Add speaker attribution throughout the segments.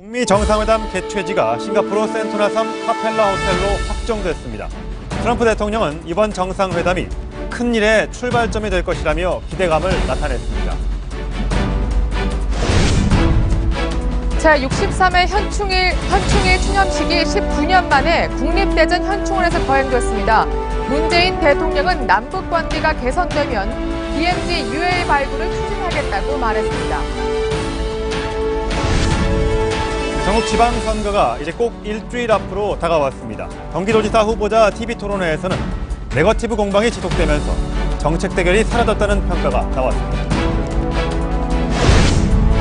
Speaker 1: 북미 정상회담 개최지가 싱가포르 센토나 섬 카펠라 호텔로 확정됐습니다. 트럼프 대통령은 이번 정상회담이 큰일의 출발점이 될 것이라며 기대감을 나타냈습니다.
Speaker 2: 제63회 현충일 추념식이 19년 만에 국립대전 현충원에서 거행됐습니다. 문재인 대통령은 남북관계가 개선되면 DMZ UA 발굴을 추진하겠다고 말했습니다.
Speaker 1: 전국 지방선거가 이제 꼭 일주일 앞으로 다가왔습니다. 경기도지사 후보자 TV토론회에서는 네거티브 공방이 지속되면서 정책 대결이 사라졌다는 평가가 나왔습니다.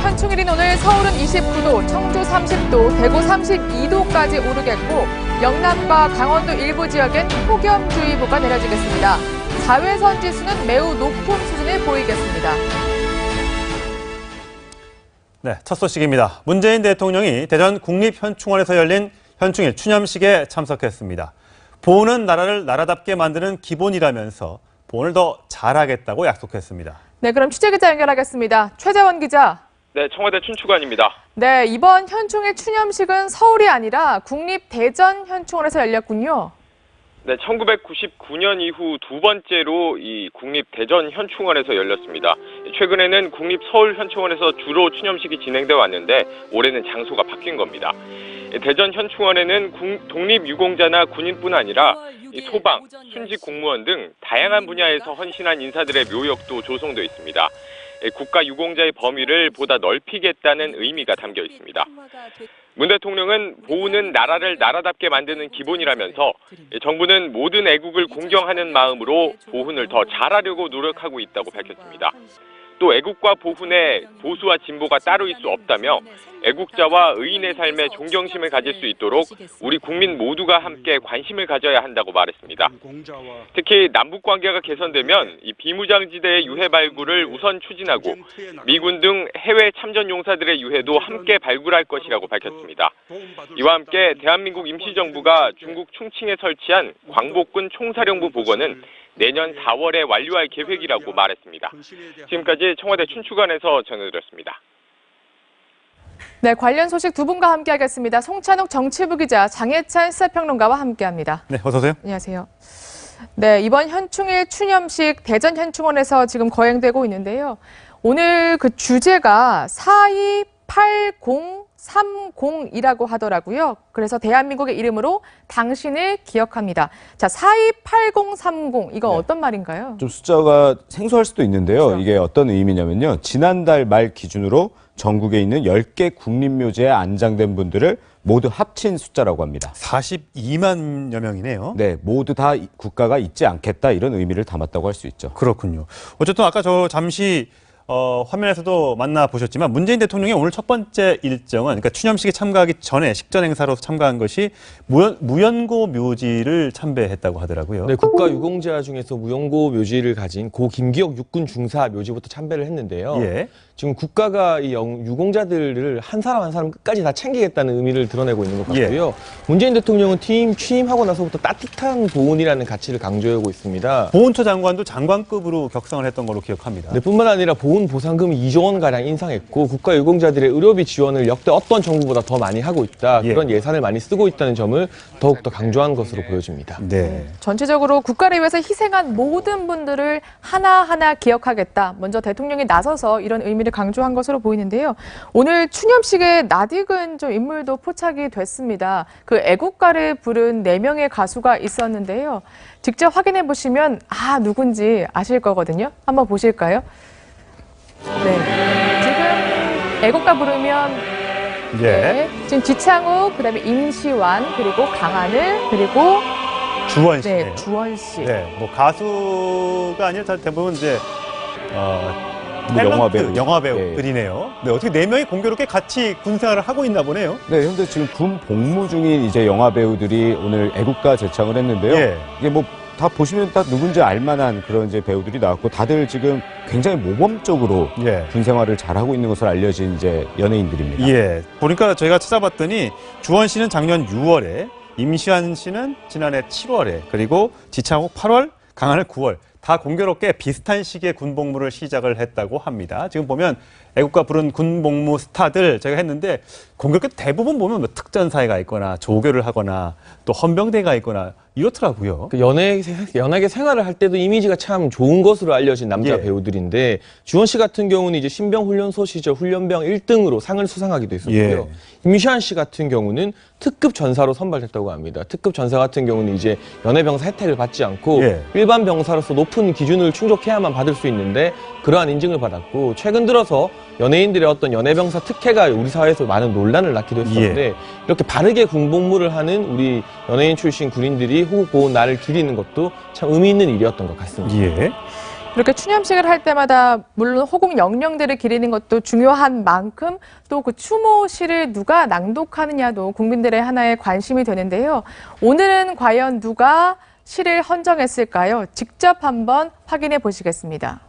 Speaker 2: 현충일인 오늘 서울은 29도, 청주 30도, 대구 32도까지 오르겠고 영남과 강원도 일부 지역엔 폭염주의보가 내려지겠습니다. 자외선 지수는 매우 높은 수준에 보이겠습니다.
Speaker 1: 네, 첫 소식입니다. 문재인 대통령이 대전 국립현충원에서 열린 현충일 추념식에 참석했습니다. 보훈은 나라를 나라답게 만드는 기본이라면서 보훈을 더 잘하겠다고 약속했습니다.
Speaker 2: 네, 그럼 취재기자 연결하겠습니다. 최재원 기자.
Speaker 3: 네, 청와대 춘추관입니다.
Speaker 2: 네, 이번 현충일 추념식은 서울이 아니라 국립대전현충원에서 열렸군요.
Speaker 3: 네, 1999년 이후 두 번째로 이 국립대전현충원에서 열렸습니다. 최근에는 국립서울현충원에서 주로 추념식이 진행되어 왔는데 올해는 장소가 바뀐 겁니다. 대전현충원에는 독립유공자나 군인뿐 아니라 소방, 순직 공무원 등 다양한 분야에서 헌신한 인사들의 묘역도 조성되어 있습니다. 국가 유공자의 범위를 보다 넓히겠다는 의미가 담겨 있습니다. 문 대통령은 보훈은 나라를 나라답게 만드는 기본이라면서 정부는 모든 애국을 공경하는 마음으로 보훈을 더 잘하려고 노력하고 있다고 밝혔습니다. 또 애국과 보훈에 보수와 진보가 따로 있을 수 없다며 애국자와 의인의 삶에 존경심을 가질 수 있도록 우리 국민 모두가 함께 관심을 가져야 한다고 말했습니다. 특히 남북관계가 개선되면 이 비무장지대의 유해 발굴을 우선 추진하고 미군 등 해외 참전 용사들의 유해도 함께 발굴할 것이라고 밝혔습니다. 이와 함께 대한민국 임시정부가 중국 충칭에 설치한 광복군 총사령부 복원은 내년 4월에 완료할 계획이라고 말했습니다. 지금까지 청와대 춘추관에서 전해드렸습니다.
Speaker 2: 네, 관련 소식 두 분과 함께하겠습니다. 송찬욱 정치부 기자, 장혜찬 시사평론가와 함께합니다.
Speaker 1: 네, 어서 오세요.
Speaker 2: 안녕하세요. 네, 이번 현충일 추념식 대전현충원에서 지금 거행되고 있는데요. 오늘 그 주제가 428030이라고 하더라고요. 그래서 대한민국의 이름으로 당신을 기억합니다. 자, 428030 이거
Speaker 4: 네.
Speaker 2: 어떤 말인가요?
Speaker 4: 좀 숫자가 생소할 수도 있는데요.
Speaker 2: 그렇죠.
Speaker 4: 이게 어떤 의미냐면요. 지난달 말 기준으로 전국에 있는 10개 국립묘지에 안장된 분들을 모두 합친 숫자라고 합니다.
Speaker 1: 42만여 명이네요.
Speaker 4: 네, 모두 다 국가가 잊지 않겠다 이런 의미를 담았다고 할 수 있죠.
Speaker 1: 그렇군요. 어쨌든 아까 저 잠시 화면에서도 만나보셨지만 문재인 대통령이 오늘 첫 번째 일정은 그러니까 추념식에 참가하기 전에 식전 행사로 참가한 것이 무연고 묘지를 참배했다고 하더라고요.
Speaker 5: 네, 국가 유공자 중에서 무연고 묘지를 가진 고 김기옥 육군 중사 묘지부터 참배를 했는데요.
Speaker 1: 예.
Speaker 5: 지금 국가가 이 유공자들을 한 사람 한 사람 끝까지 다 챙기겠다는 의미를 드러내고 있는 것 같고요. 문재인 대통령은 취임하고 나서부터 따뜻한 보훈이라는 가치를 강조하고 있습니다.
Speaker 1: 보훈처 장관도 장관급으로 격상을 했던 걸로 기억합니다.
Speaker 5: 네, 뿐만 아니라 보훈 보상금 2조 원가량 인상했고 국가 유공자들의 의료비 지원을 역대 어떤 정부보다 더 많이 하고 있다.
Speaker 1: 예.
Speaker 5: 그런 예산을 많이 쓰고 있다는 점을 더욱더 강조한 것으로 보여집니다.
Speaker 1: 네.
Speaker 2: 전체적으로 국가를 위해서 희생한 모든 분들을 하나하나 기억하겠다. 먼저 대통령이 나서서 이런 의미를 강조한 것으로 보이는데요. 오늘 추념식에 낯익은 좀 인물도 포착이 됐습니다. 그 애국가를 부른 4명의 가수가 있었는데요. 직접 확인해 보시면 누군지 아실 거거든요. 한번 보실까요? 네. 지금 애국가 부르면 네. 지금 지창욱, 그다음에 임시완, 그리고 강하늘, 그리고
Speaker 1: 주원 씨.
Speaker 2: 네, 주원 씨.
Speaker 1: 네, 뭐 가수가 아니라 대부분 이제 영화 배우들이네요. 네, 어떻게 4명이 공교롭게 같이 군 생활을 하고 있나 보네요.
Speaker 4: 네, 현재 지금 군 복무 중인 이제 영화 배우들이 오늘 애국가 제창을 했는데요.
Speaker 1: 예.
Speaker 4: 이게 뭐 다 보시면 다 누군지 알만한 그런 이제 배우들이 나왔고 다들 지금 굉장히 모범적으로
Speaker 1: 예.
Speaker 4: 군 생활을 잘하고 있는 것으로 알려진 이제 연예인들입니다.
Speaker 1: 예. 보니까 저희가 찾아봤더니 주원 씨는 작년 6월에, 임시완 씨는 지난해 7월에, 그리고 지창욱 8월, 강하늘 9월. 다 공교롭게 비슷한 시기에 군복무를 시작을 했다고 합니다. 지금 보면 애국가 부른 군복무 스타들 제가 했는데 공교롭게 대부분 보면 뭐 특전사가 있거나 조교를 하거나 또 헌병대가 있거나 이렇더라고요.
Speaker 5: 그 연예계 생활을 할 때도 이미지가 참 좋은 것으로 알려진 남자
Speaker 1: 예.
Speaker 5: 배우들인데 주원 씨 같은 경우는 이제 신병 훈련소 시절 훈련병 1등으로 상을 수상하기도 했었고요.
Speaker 1: 예.
Speaker 5: 임시완 씨 같은 경우는 특급 전사로 선발됐다고 합니다. 특급 전사 같은 경우는 이제 연예병사 혜택을 받지 않고
Speaker 1: 예.
Speaker 5: 일반 병사로서 높은 기준을 충족해야만 받을 수 있는데 그러한 인증을 받았고 최근 들어서 연예인들의 어떤 연예병사 특혜가 우리 사회에서 많은 논란을 낳기도 했었는데 이렇게 바르게 군복무를 하는 우리 연예인 출신 군인들이 호국 보훈 날을 기리는 것도 참 의미 있는 일이었던 것 같습니다.
Speaker 1: 예.
Speaker 2: 이렇게 추념식을 할 때마다 물론 호국 영령들을 기리는 것도 중요한 만큼 또 그 추모시를 누가 낭독하느냐도 국민들의 하나의 관심이 되는데요. 오늘은 과연 누가 시를 헌정했을까요? 직접 한번 확인해 보시겠습니다.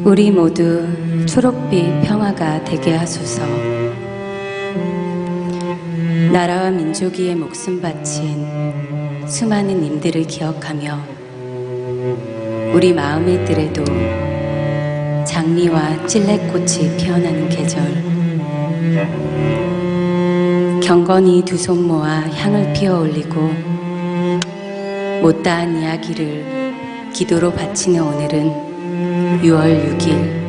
Speaker 6: 우리 모두 초록빛 평화가 되게 하소서. 나라와 민족 위에 목숨 바친 수많은 님들을 기억하며 우리 마음의 뜰에도 장미와 찔레꽃이 피어나는 계절. 경건히 두 손 모아 향을 피워 올리고 못다한 이야기를 기도로 바치는 오늘은 6월 6일.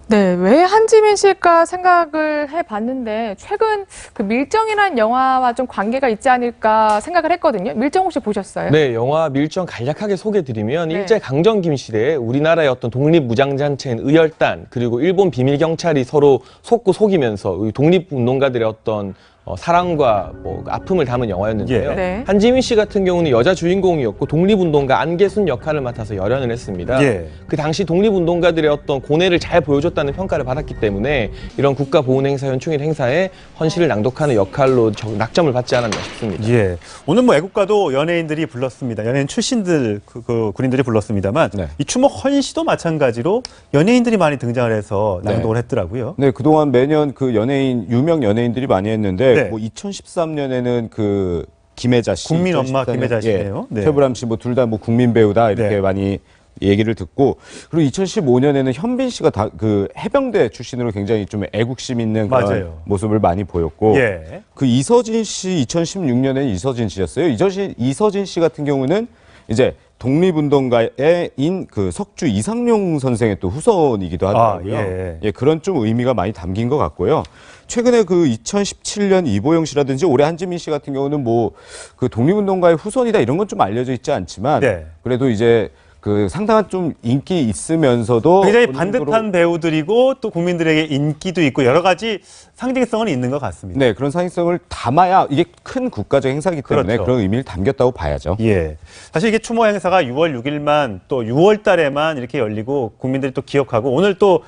Speaker 2: 네, 왜 한지민 씨일까 생각을 해봤는데 최근 그 밀정이라는 영화와 좀 관계가 있지 않을까 생각을 했거든요. 밀정 혹시 보셨어요?
Speaker 5: 네, 영화 밀정 간략하게 소개드리면
Speaker 2: 네.
Speaker 5: 일제 강점기 시대에 우리나라의 어떤 독립무장단체인 의열단 그리고 일본 비밀경찰이 서로 속고 속이면서 독립운동가들의 어떤 사랑과 뭐 아픔을 담은 영화였는데요.
Speaker 1: 예.
Speaker 2: 네.
Speaker 5: 한지민 씨 같은 경우는 여자 주인공이었고 독립운동가 안개순 역할을 맡아서 열연을 했습니다.
Speaker 1: 예.
Speaker 5: 그 당시 독립운동가들의 어떤 고뇌를 잘 보여줬다는 평가를 받았기 때문에 이런 국가보훈행사 현충일 행사에 헌시를 낭독하는 역할로 낙점을 받지 않았나 싶습니다.
Speaker 1: 예. 오늘 뭐 애국가도 연예인들이 불렀습니다. 연예인 출신들 그 군인들이 불렀습니다만
Speaker 4: 네.
Speaker 1: 이 추모 헌시도 마찬가지로 연예인들이 많이 등장을 해서 낭독을 했더라고요.
Speaker 4: 네, 그동안 매년 그 유명 연예인들이 많이 했는데,
Speaker 1: 네.
Speaker 4: 뭐 2013년에는 그 김혜자 씨.
Speaker 1: 국민 엄마
Speaker 4: 2014년,
Speaker 1: 김혜자 씨네요. 네.
Speaker 4: 최불암 씨 뭐 둘 다 뭐 국민 배우다 이렇게
Speaker 1: 네.
Speaker 4: 많이 얘기를 듣고, 그리고 2015년에는 현빈 씨가 다 그 해병대 출신으로 굉장히 좀 애국심 있는 그런
Speaker 1: 맞아요.
Speaker 4: 모습을 많이 보였고,
Speaker 1: 예.
Speaker 4: 그 이서진 씨 2016년에는 이서진 씨였어요. 이서진 씨 같은 경우는 이제 독립운동가인 그 석주 이상용 선생의 또 후손이기도 하더라고요.
Speaker 1: 예.
Speaker 4: 그런 좀 의미가 많이 담긴 것 같고요. 최근에 그 2017년 이보영 씨라든지 올해 한지민 씨 같은 경우는 뭐 그 독립운동가의 후손이다 이런 건 좀 알려져 있지 않지만
Speaker 1: 네.
Speaker 4: 그래도 이제 그 상당한 좀 인기 있으면서도
Speaker 1: 굉장히
Speaker 4: 어느 정도로
Speaker 1: 반듯한 배우들이고 또 국민들에게 인기도 있고 여러 가지 상징성은 있는 것 같습니다.
Speaker 4: 네, 그런 상징성을 담아야 이게 큰 국가적 행사이기 때문에
Speaker 1: 그렇죠.
Speaker 4: 그런 의미를 담겼다고 봐야죠.
Speaker 1: 예. 사실 이게 추모 행사가 6월 6일만 또 6월 달에만 이렇게 열리고 국민들이 또 기억하고 오늘 또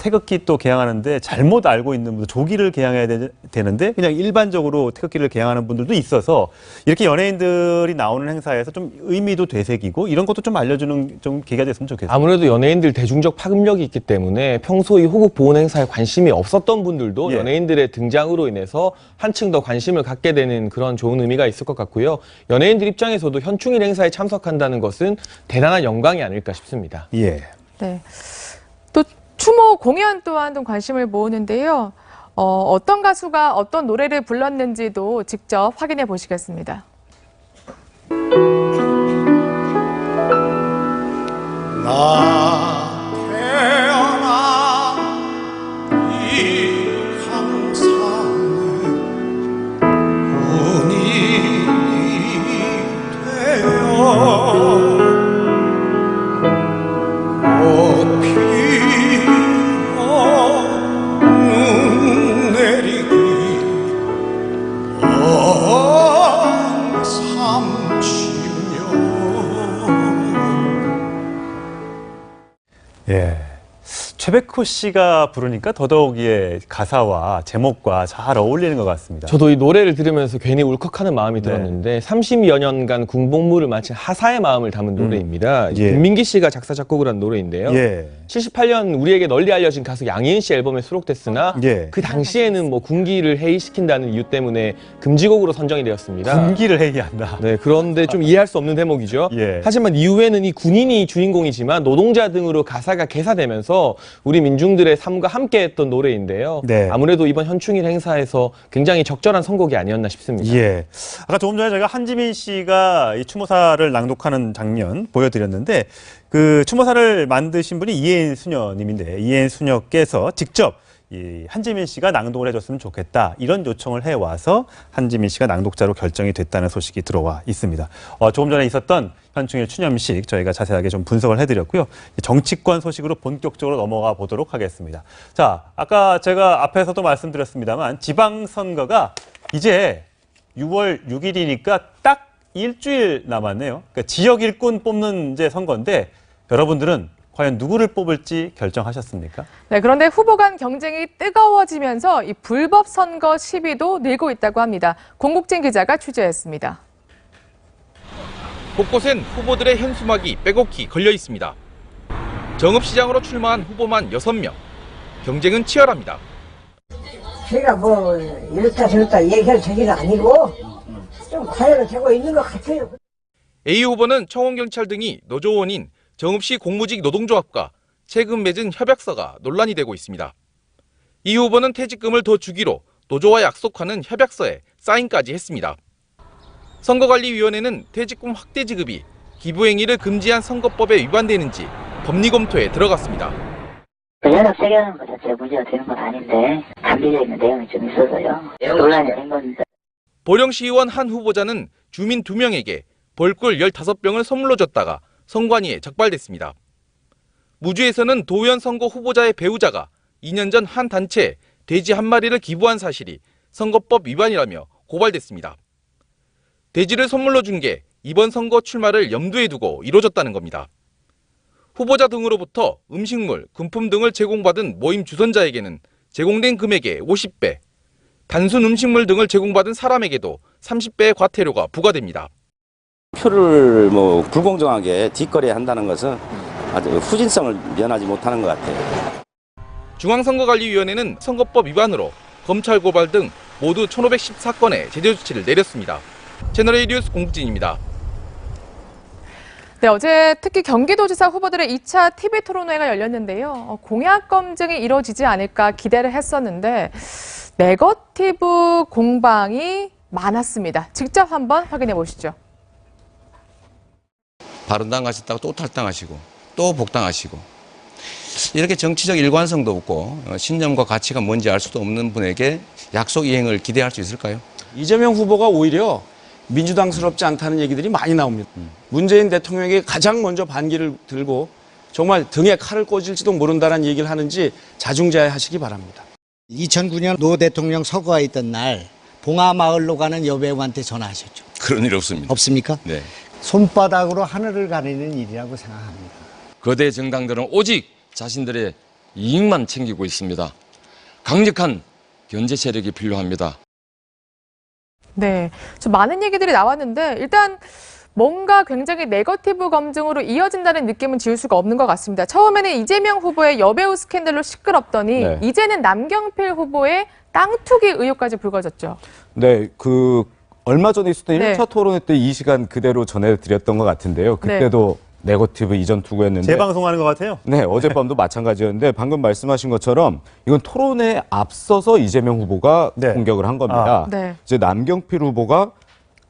Speaker 1: 태극기 또 개항하는데 잘못 알고 있는 분들 조기를 개항해야 되는데 그냥 일반적으로 태극기를 개항하는 분들도 있어서 이렇게 연예인들이 나오는 행사에서 좀 의미도 되새기고 이런 것도 좀 알려주는 좀 계기가 됐으면 좋겠습니다.
Speaker 5: 아무래도 연예인들 대중적 파급력이 있기 때문에 평소 이 호국 보훈 행사에 관심이 없었던 분들도
Speaker 1: 예.
Speaker 5: 연예인들의 등장으로 인해서 한층 더 관심을 갖게 되는 그런 좋은 의미가 있을 것 같고요. 연예인들 입장에서도 현충일 행사에 참석한다는 것은 대단한 영광이 아닐까 싶습니다.
Speaker 1: 예.
Speaker 2: 네. 또 추모 공연 또한 좀 관심을 모으는데요. 어떤 가수가 어떤 노래를 불렀는지도 직접 확인해 보시겠습니다.
Speaker 7: 나 태어나 이 항상에 군인이 되어 꽃 피어 눈 내리기 삼치며
Speaker 1: 최백호 씨가 부르니까 더더욱이의 가사와 제목과 잘 어울리는 것 같습니다.
Speaker 5: 저도 이 노래를 들으면서 괜히 울컥하는 마음이 들었는데 30여 년간 군복무를 마친 하사의 마음을 담은 노래입니다.
Speaker 1: 예.
Speaker 5: 김민기 씨가 작사 작곡을 한 노래인데요.
Speaker 1: 예.
Speaker 5: 78년 우리에게 널리 알려진 가수 양희은 씨 앨범에 수록됐으나
Speaker 1: 예.
Speaker 5: 그 당시에는 뭐 군기를 해이시킨다는 이유 때문에 금지곡으로 선정이 되었습니다.
Speaker 1: 군기를 해이한다.
Speaker 5: 네, 그런데 좀 이해할 수 없는 대목이죠.
Speaker 1: 예.
Speaker 5: 하지만 이후에는 이 군인이 주인공이지만 노동자 등으로 가사가 개사되면서 우리 민중들의 삶과 함께했던 노래인데요.
Speaker 1: 네.
Speaker 5: 아무래도 이번 현충일 행사에서 굉장히 적절한 선곡이 아니었나 싶습니다.
Speaker 1: 예. 아까 조금 전에 저희가 한지민 씨가 이 추모사를 낭독하는 장면 보여드렸는데 그 추모사를 만드신 분이 이혜인 수녀님인데 이혜인 수녀께서 직접 이 한지민 씨가 낭독을 해줬으면 좋겠다 이런 요청을 해와서 한지민 씨가 낭독자로 결정이 됐다는 소식이 들어와 있습니다. 조금 전에 있었던 현충일 추념식 저희가 자세하게 좀 분석을 해드렸고요. 정치권 소식으로 본격적으로 넘어가 보도록 하겠습니다. 자, 아까 제가 앞에서도 말씀드렸습니다만 지방선거가 이제 6월 6일이니까 딱 일주일 남았네요. 그러니까 지역 일꾼 뽑는 이제 선거인데 여러분들은 과연 누구를 뽑을지 결정하셨습니까?
Speaker 2: 네, 그런데 후보 간 경쟁이 뜨거워지면서 이 불법 선거 시비도 늘고 있다고 합니다. 공국진 기자가 취재했습니다.
Speaker 8: 곳곳엔 후보들의 현수막이 빼곡히 걸려 있습니다. 정읍시장으로 출마한 후보만 6명. 경쟁은 치열합니다.
Speaker 9: 제가 뭐 이렇다 저렇다 얘기할 저기는 아니고 좀 과열을 되고 있는 것 같아요.
Speaker 8: A 후보는 청원경찰 등이 노조원인 정읍시 공무직 노동조합과 최근 맺은 협약서가 논란이 되고 있습니다. 이 후보는 퇴직금을 더 주기로 노조와 약속하는 협약서에 사인까지 했습니다. 선거관리위원회는 퇴직금 확대 지급이 기부행위를 금지한 선거법에 위반되는지 법리 검토에 들어갔습니다.
Speaker 10: 연락 체결하는 것 자체가 문제가 되는 건 아닌데 담겨져 있는 내용이 좀 있어서요. 논란이 된 겁니다.
Speaker 8: 보령시의원 한 후보자는 주민 2명에게 벌꿀 15병을 선물로 줬다가 선관위에 적발됐습니다. 무주에서는 도의원 선거 후보자의 배우자가 2년 전 한 단체에 돼지 1마리를 기부한 사실이 선거법 위반이라며 고발됐습니다. 돼지를 선물로 준 게 이번 선거 출마를 염두에 두고 이루어졌다는 겁니다. 후보자 등으로부터 음식물, 금품 등을 제공받은 모임 주선자에게는 제공된 금액의 50배, 단순 음식물 등을 제공받은 사람에게도 30배의 과태료가 부과됩니다.
Speaker 11: 표를 불공정하게 뒷거래 한다는 것은 아주 후진성을 면하지 못하는 것 같아요.
Speaker 8: 중앙선거관리위원회는 선거법 위반으로 검찰 고발 등 모두 1,514건의 제재 조치를 내렸습니다. 채널A 뉴스 공국진입니다.
Speaker 2: 네, 어제 특히 경기도지사 후보들의 2차 TV 토론회가 열렸는데요. 공약 검증이 이루어지지 않을까 기대를 했었는데 네거티브 공방이 많았습니다. 직접 한번 확인해 보시죠.
Speaker 12: 바른당 가셨다가 또 탈당하시고 또 복당하시고 이렇게 정치적 일관성도 없고 신념과 가치가 뭔지 알 수도 없는 분에게 약속 이행을 기대할 수 있을까요?
Speaker 13: 이재명 후보가 오히려 민주당스럽지 않다는 얘기들이 많이 나옵니다. 문재인 대통령에게 가장 먼저 반기를 들고 정말 등에 칼을 꽂을지도 모른다는 얘기를 하는지 자중자애하시기 바랍니다.
Speaker 14: 2009년 노 대통령 서거에 있던 날 봉하마을로 가는 여배우한테 전화하셨죠?
Speaker 12: 그런 일 없습니다.
Speaker 14: 없습니까?
Speaker 12: 네.
Speaker 14: 손바닥으로 하늘을 가리는 일이라고 생각합니다.
Speaker 12: 거대 정당들은 오직 자신들의 이익만 챙기고 있습니다. 강력한 견제 세력이 필요합니다.
Speaker 2: 네, 좀 많은 얘기들이 나왔는데 일단 뭔가 굉장히 네거티브 검증으로 이어진다는 느낌은 지울 수가 없는 것 같습니다. 처음에는 이재명 후보의 여배우 스캔들로 시끄럽더니
Speaker 4: 네.
Speaker 2: 이제는 남경필 후보의 땅 투기 의혹까지 불거졌죠.
Speaker 4: 네, 얼마 전에 있었던
Speaker 2: 네.
Speaker 4: 1차 토론회 때 이 시간 그대로 전해드렸던 것 같은데요. 그때도 네거티브 이전 투구였는데.
Speaker 1: 재방송하는 것 같아요.
Speaker 4: 네, 어젯밤도 마찬가지였는데 방금 말씀하신 것처럼 이건 토론에 앞서서 이재명 후보가 공격을 한 겁니다.
Speaker 2: 네.
Speaker 4: 이제 남경필 후보가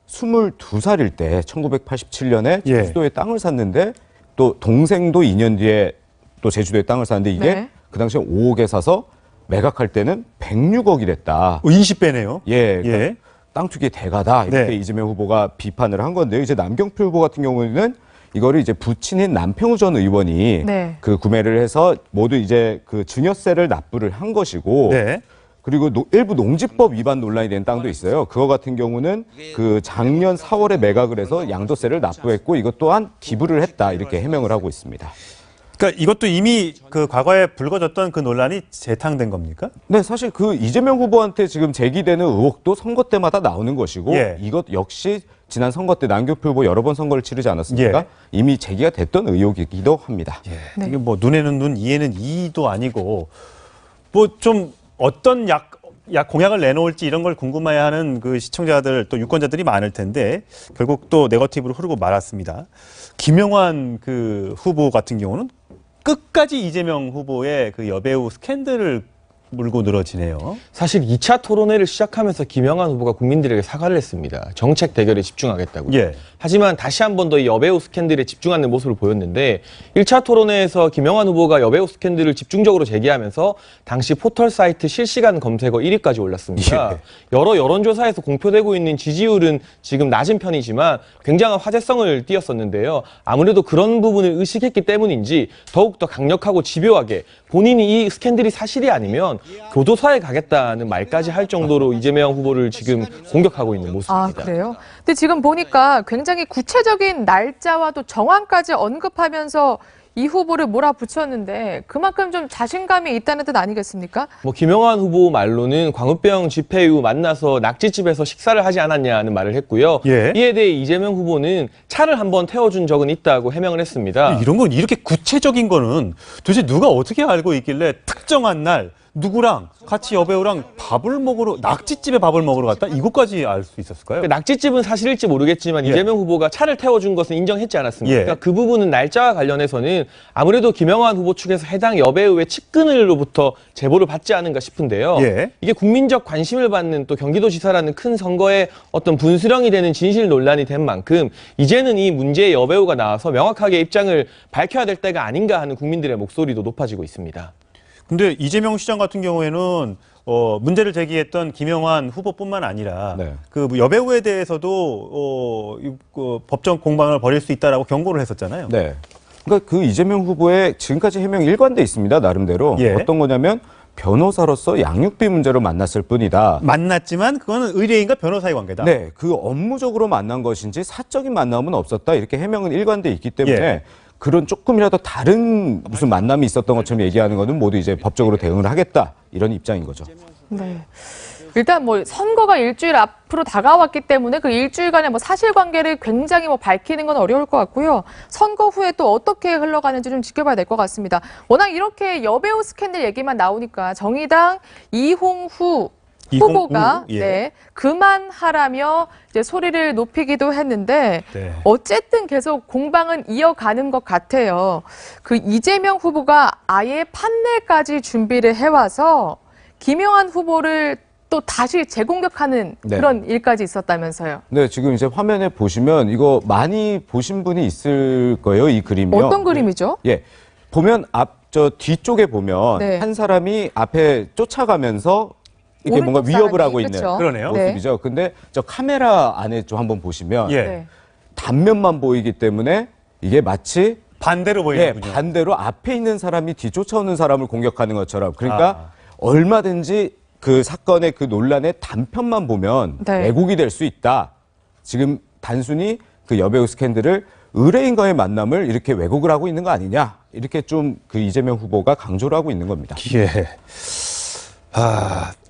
Speaker 4: 22살일 때 1987년에 제주도에 땅을 샀는데 또 동생도 2년 뒤에 또 제주도에 땅을 샀는데 이게 그 당시에 5억에 사서 매각할 때는 106억이랬다.
Speaker 1: 20배네요.
Speaker 4: 예. 그러니까 땅 투기의 대가다. 이렇게 이재명 후보가 비판을 한 건데요. 이제 남경필 후보 같은 경우는 이거를 이제 부친인 남평우 전 의원이 그 구매를 해서 모두 이제 그 증여세를 납부를 한 것이고 그리고 일부 농지법 위반 논란이 된 땅도 있어요. 그거 같은 경우는 그 작년 4월에 매각을 해서 양도세를 납부했고 이것 또한 기부를 했다. 이렇게 해명을 하고 있습니다.
Speaker 1: 그러니까 이것도 이미 그 과거에 불거졌던 그 논란이 재탕된 겁니까?
Speaker 4: 네, 사실 그 이재명 후보한테 지금 제기되는 의혹도 선거 때마다 나오는 것이고
Speaker 1: 예.
Speaker 4: 이것 역시 지난 선거 때 남경필 후보 여러 번 선거를 치르지 않았습니까?
Speaker 1: 예.
Speaker 4: 이미 제기가 됐던 의혹이기도 합니다.
Speaker 1: 예. 이게 뭐 눈에는 눈, 이에는 이도 아니고 뭐 좀 어떤 약 공약을 내놓을지 이런 걸 궁금해하는 그 시청자들 또 유권자들이 많을 텐데 결국 또 네거티브로 흐르고 말았습니다. 김영환 그 후보 같은 경우는 끝까지 이재명 후보의 그 여배우 스캔들을 물고 늘어지네요.
Speaker 5: 사실 2차 토론회를 시작하면서 김영환 후보가 국민들에게 사과를 했습니다. 정책 대결에 집중하겠다고요.
Speaker 1: 예.
Speaker 5: 하지만 다시 한 번 더 이 여배우 스캔들에 집중하는 모습을 보였는데 1차 토론회에서 김영환 후보가 여배우 스캔들을 집중적으로 제기하면서 당시 포털 사이트 실시간 검색어 1위까지 올랐습니다.
Speaker 1: 예.
Speaker 5: 여러 여론조사에서 공표되고 있는 지지율은 지금 낮은 편이지만 굉장한 화제성을 띄었었는데요. 아무래도 그런 부분을 의식했기 때문인지 더욱더 강력하고 집요하게 본인이 이 스캔들이 사실이 아니면 교도소에 가겠다는 말까지 할 정도로 이재명 후보를 지금 공격하고 있는 모습입니다.
Speaker 2: 아, 그래요? 근데 지금 보니까 굉장히 구체적인 날짜와 또 정황까지 언급하면서 이 후보를 몰아붙였는데 그만큼 좀 자신감이 있다는 뜻 아니겠습니까?
Speaker 5: 뭐 김영환 후보 말로는 광우병 집회 이후 만나서 낙지집에서 식사를 하지 않았냐는 말을 했고요.
Speaker 1: 예.
Speaker 5: 이에 대해 이재명 후보는 차를 한번 태워준 적은 있다고 해명을 했습니다.
Speaker 1: 이런 건 이렇게 구체적인 거는 도대체 누가 어떻게 알고 있길래 특정한 날 누구랑 같이 여배우랑 낙지집에 밥을 먹으러 갔다? 이것까지 알 수 있었을까요?
Speaker 5: 낙지집은 사실일지 모르겠지만
Speaker 1: 예.
Speaker 5: 이재명 후보가 차를 태워준 것은 인정했지 않았습니까?
Speaker 1: 예.
Speaker 5: 그러니까 그 부분은 날짜와 관련해서는 아무래도 김영환 후보 측에서 해당 여배우의 측근으로부터 제보를 받지 않은가 싶은데요.
Speaker 1: 예.
Speaker 5: 이게 국민적 관심을 받는 또 경기도지사라는 큰 선거에 어떤 분수령이 되는 진실 논란이 된 만큼 이제는 이 문제의 여배우가 나와서 명확하게 입장을 밝혀야 될 때가 아닌가 하는 국민들의 목소리도 높아지고 있습니다.
Speaker 1: 근데 이재명 시장 같은 경우에는 문제를 제기했던 김영환 후보뿐만 아니라
Speaker 4: 네.
Speaker 1: 그 여배우에 대해서도 법정 공방을 벌일 수 있다라고 경고를 했었잖아요.
Speaker 4: 네. 그러니까 그 이재명 후보의 지금까지 해명이 일관돼 있습니다. 나름대로.
Speaker 1: 예.
Speaker 4: 어떤 거냐면 변호사로서 양육비 문제로 만났을 뿐이다.
Speaker 1: 만났지만 그거는 의뢰인과 변호사의 관계다.
Speaker 4: 네. 그 업무적으로 만난 것인지 사적인 만남은 없었다. 이렇게 해명은 일관돼 있기 때문에
Speaker 1: 예.
Speaker 4: 그런 조금이라도 다른 무슨 만남이 있었던 것처럼 얘기하는 것은 모두 이제 법적으로 대응을 하겠다. 이런 입장인 거죠.
Speaker 2: 네. 일단 뭐 선거가 일주일 앞으로 다가왔기 때문에 그 일주일간의 뭐 사실관계를 굉장히 뭐 밝히는 건 어려울 것 같고요. 선거 후에 또 어떻게 흘러가는지 좀 지켜봐야 될 것 같습니다. 워낙 이렇게 여배우 스캔들 얘기만 나오니까 정의당 이홍후 후보가
Speaker 1: 예.
Speaker 2: 네, 그만하라며 이제 소리를 높이기도 했는데
Speaker 1: 네.
Speaker 2: 어쨌든 계속 공방은 이어가는 것 같아요. 그 이재명 후보가 아예 판넬까지 준비를 해와서 김영환 후보를 또 다시 재공격하는
Speaker 4: 네.
Speaker 2: 그런 일까지 있었다면서요.
Speaker 4: 네, 지금 이제 화면에 보시면 이거 많이 보신 분이 있을 거예요, 이 그림이요.
Speaker 2: 어떤 그림이죠?
Speaker 4: 예. 보면 뒤쪽에 보면
Speaker 2: 네.
Speaker 4: 한 사람이 앞에 쫓아가면서 이렇게 뭔가
Speaker 2: 오른쪽
Speaker 4: 위협을
Speaker 2: 사람이,
Speaker 4: 하고 있는
Speaker 2: 그쵸?
Speaker 1: 그러네요.
Speaker 4: 모습이죠. 근데 저 카메라 안에 좀 한번 보시면
Speaker 1: 예.
Speaker 2: 네.
Speaker 4: 단면만 보이기 때문에 이게 마치
Speaker 1: 반대로 보이는군요.
Speaker 4: 반대로 앞에 있는 사람이 뒤쫓아오는 사람을 공격하는 것처럼. 그러니까 얼마든지 그 사건의 그 논란의 단편만 보면
Speaker 2: 네.
Speaker 4: 왜곡이 될 수 있다. 지금 단순히 그 여배우 스캔들을 의뢰인과의 만남을 이렇게 왜곡을 하고 있는 거 아니냐. 이렇게 좀 그 이재명 후보가 강조를 하고 있는 겁니다.
Speaker 1: 예.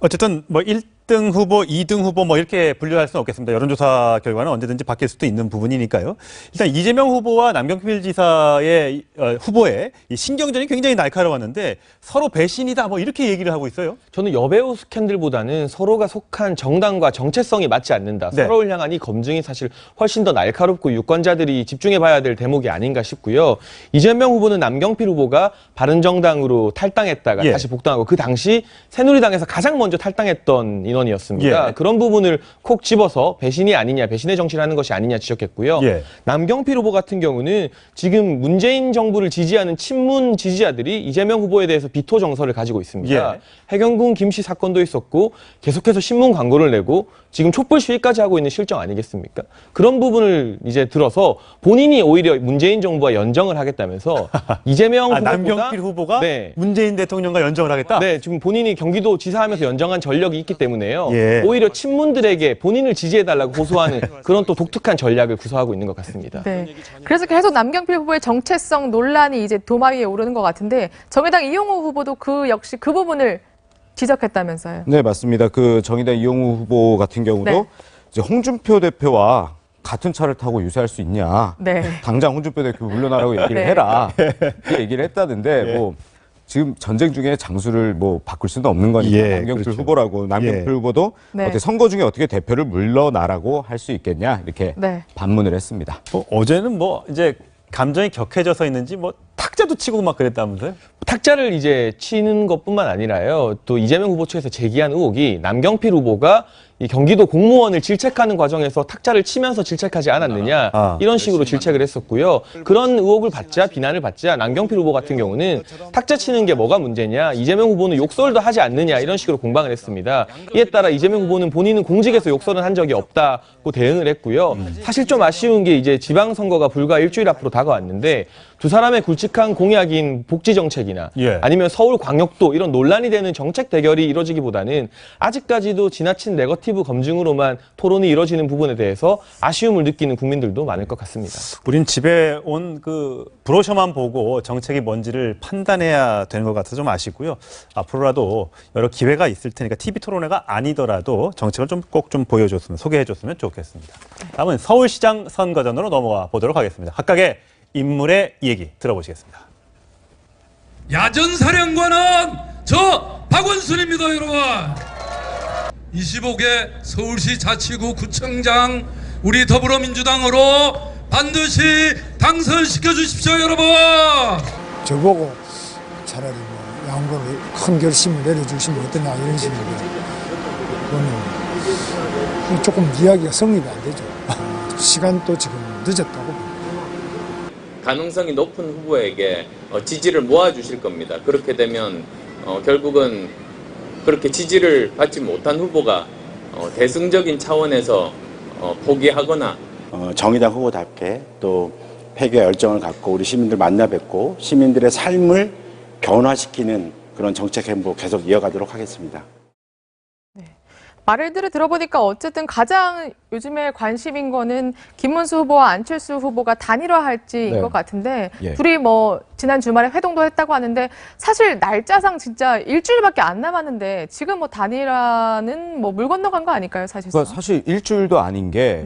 Speaker 1: 어쨌든 뭐 1등 후보, 2등 후보 뭐 이렇게 분류할 수는 없겠습니다. 여론조사 결과는 언제든지 바뀔 수도 있는 부분이니까요. 일단 이재명 후보와 남경필 지사의 후보의 이 신경전이 굉장히 날카로웠는데 서로 배신이다 뭐 이렇게 얘기를 하고 있어요.
Speaker 5: 저는 여배우 스캔들보다는 서로가 속한 정당과 정체성이 맞지 않는다.
Speaker 1: 네.
Speaker 5: 서로를 향한 이 검증이 사실 훨씬 더 날카롭고 유권자들이 집중해봐야 될 대목이 아닌가 싶고요. 이재명 후보는 남경필 후보가 바른정당으로 탈당했다가
Speaker 1: 예.
Speaker 5: 다시 복당하고 그 당시 새누리당에서 가장 먼저 탈당했던 인원이었습니다.
Speaker 1: 예.
Speaker 5: 그런 부분을 콕 집어서 배신이 아니냐, 배신의 정치를 하는 것이 아니냐 지적했고요.
Speaker 1: 예.
Speaker 5: 남경필 후보 같은 경우는 지금 문재인 정부를 지지하는 친문 지지자들이 이재명 후보에 대해서 비토 정서를 가지고 있습니다.
Speaker 1: 예.
Speaker 5: 해경군 김씨 사건도 있었고 계속해서 신문 광고를 내고 지금 촛불 시위까지 하고 있는 실정 아니겠습니까? 그런 부분을 이제 들어서 본인이 오히려 문재인 정부와 연정을 하겠다면서 이재명 후보보다
Speaker 1: 남경필 후보가
Speaker 5: 네.
Speaker 1: 문재인 대통령과 연정을 하겠다?
Speaker 5: 네, 지금 본인이 경기도 지사하면서 연정 진정한 전력이 있기 때문에요.
Speaker 1: 예.
Speaker 5: 오히려 친문들에게 본인을 지지해달라고 호소하는 그런 또 독특한 전략을 구사하고 있는 것 같습니다.
Speaker 2: 네. 그래서 계속 남경필 후보의 정체성 논란이 이제 도마 위에 오르는 것 같은데 정의당 이용호 후보도 역시 그 부분을 지적했다면서요.
Speaker 4: 네, 맞습니다. 그 정의당 이용호 후보 같은 경우도
Speaker 2: 네.
Speaker 4: 이제 홍준표 대표와 같은 차를 타고 유세할 수 있냐.
Speaker 2: 네.
Speaker 4: 당장 홍준표 대표 물러나라고 얘기를 해라. 이렇게 얘기를 했다는데 뭐 지금 전쟁 중에 장수를 뭐 바꿀 수는 없는 거니까 남경필 후보라고 남경필 후보도 어떻게 선거 중에 어떻게 대표를 물러나라고 할 수 있겠냐 이렇게 반문을 했습니다.
Speaker 1: 어제는 뭐 이제 감정이 격해져서 있는지 뭐 탁자도 치고 막 그랬다면서요?
Speaker 5: 탁자를 이제 치는 것뿐만 아니라요. 또 이재명 후보 측에서 제기한 의혹이 남경필 후보가 이 경기도 공무원을 질책하는 과정에서 탁자를 치면서 질책하지 않았느냐 이런 식으로 질책을 했었고요. 그런 의혹을 받자 비난을 받자 남경필 후보 같은 경우는 탁자 치는 게 뭐가 문제냐, 이재명 후보는 욕설도 하지 않느냐 이런 식으로 공방을 했습니다. 이에 따라 이재명 후보는 본인은 공직에서 욕설은 한 적이 없다고 대응을 했고요. 사실 좀 아쉬운 게 이제 지방선거가 불과 일주일 앞으로 다가왔는데 두 사람의 굵직한 공약인 복지 정책이나 아니면 서울광역도 이런 논란이 되는 정책 대결이 이루어지기보다는 아직까지도 지나친 네거티브 검증으로만 토론이 이루어지는 부분에 대해서 아쉬움을 느끼는 국민들도 많을 것 같습니다.
Speaker 1: 우린 집에 온 그 브로셔만 보고 정책이 뭔지를 판단해야 되는 것 같아서 좀 아쉽고요. 앞으로라도 여러 기회가 있을 테니까 TV 토론회가 아니더라도 정책을 좀 꼭 좀 보여줬으면 소개해줬으면 좋겠습니다. 다음은 서울시장 선거전으로 넘어가 보도록 하겠습니다. 각각의 인물의 얘기 들어보시겠습니다.
Speaker 15: 야전사령관은 저 박원순입니다, 여러분. 25개 서울시 자치구 구청장 우리 더불어민주당으로 반드시 당선시켜 주십시오, 여러분.
Speaker 16: 저보고 차라리 뭐 양보를 큰 결심을 내려주시면 어떠냐 이런 식인데 그거는 조금 이야기가 성립이 안 되죠. 시간도 지금 늦었다고 봅니다.
Speaker 17: 가능성이 높은 후보에게 지지를 모아주실 겁니다. 그렇게 되면 결국은 그렇게 지지를 받지 못한 후보가 대승적인 차원에서 포기하거나
Speaker 18: 정의당 후보답게 또 패기와 열정을 갖고 우리 시민들 만나 뵙고 시민들의 삶을 변화시키는 그런 정책 행보 계속 이어가도록 하겠습니다.
Speaker 2: 말을 들어보니까 어쨌든 가장 요즘에 관심인 거는 김문수 후보와 안철수 후보가 단일화할지인 것 같은데 둘이 뭐 지난 주말에 회동도 했다고 하는데 사실 날짜상 진짜 일주일밖에 안 남았는데 지금 뭐 단일화는 뭐 물 건너간 거 아닐까요, 사실상?
Speaker 4: 그러니까 사실 일주일도 아닌 게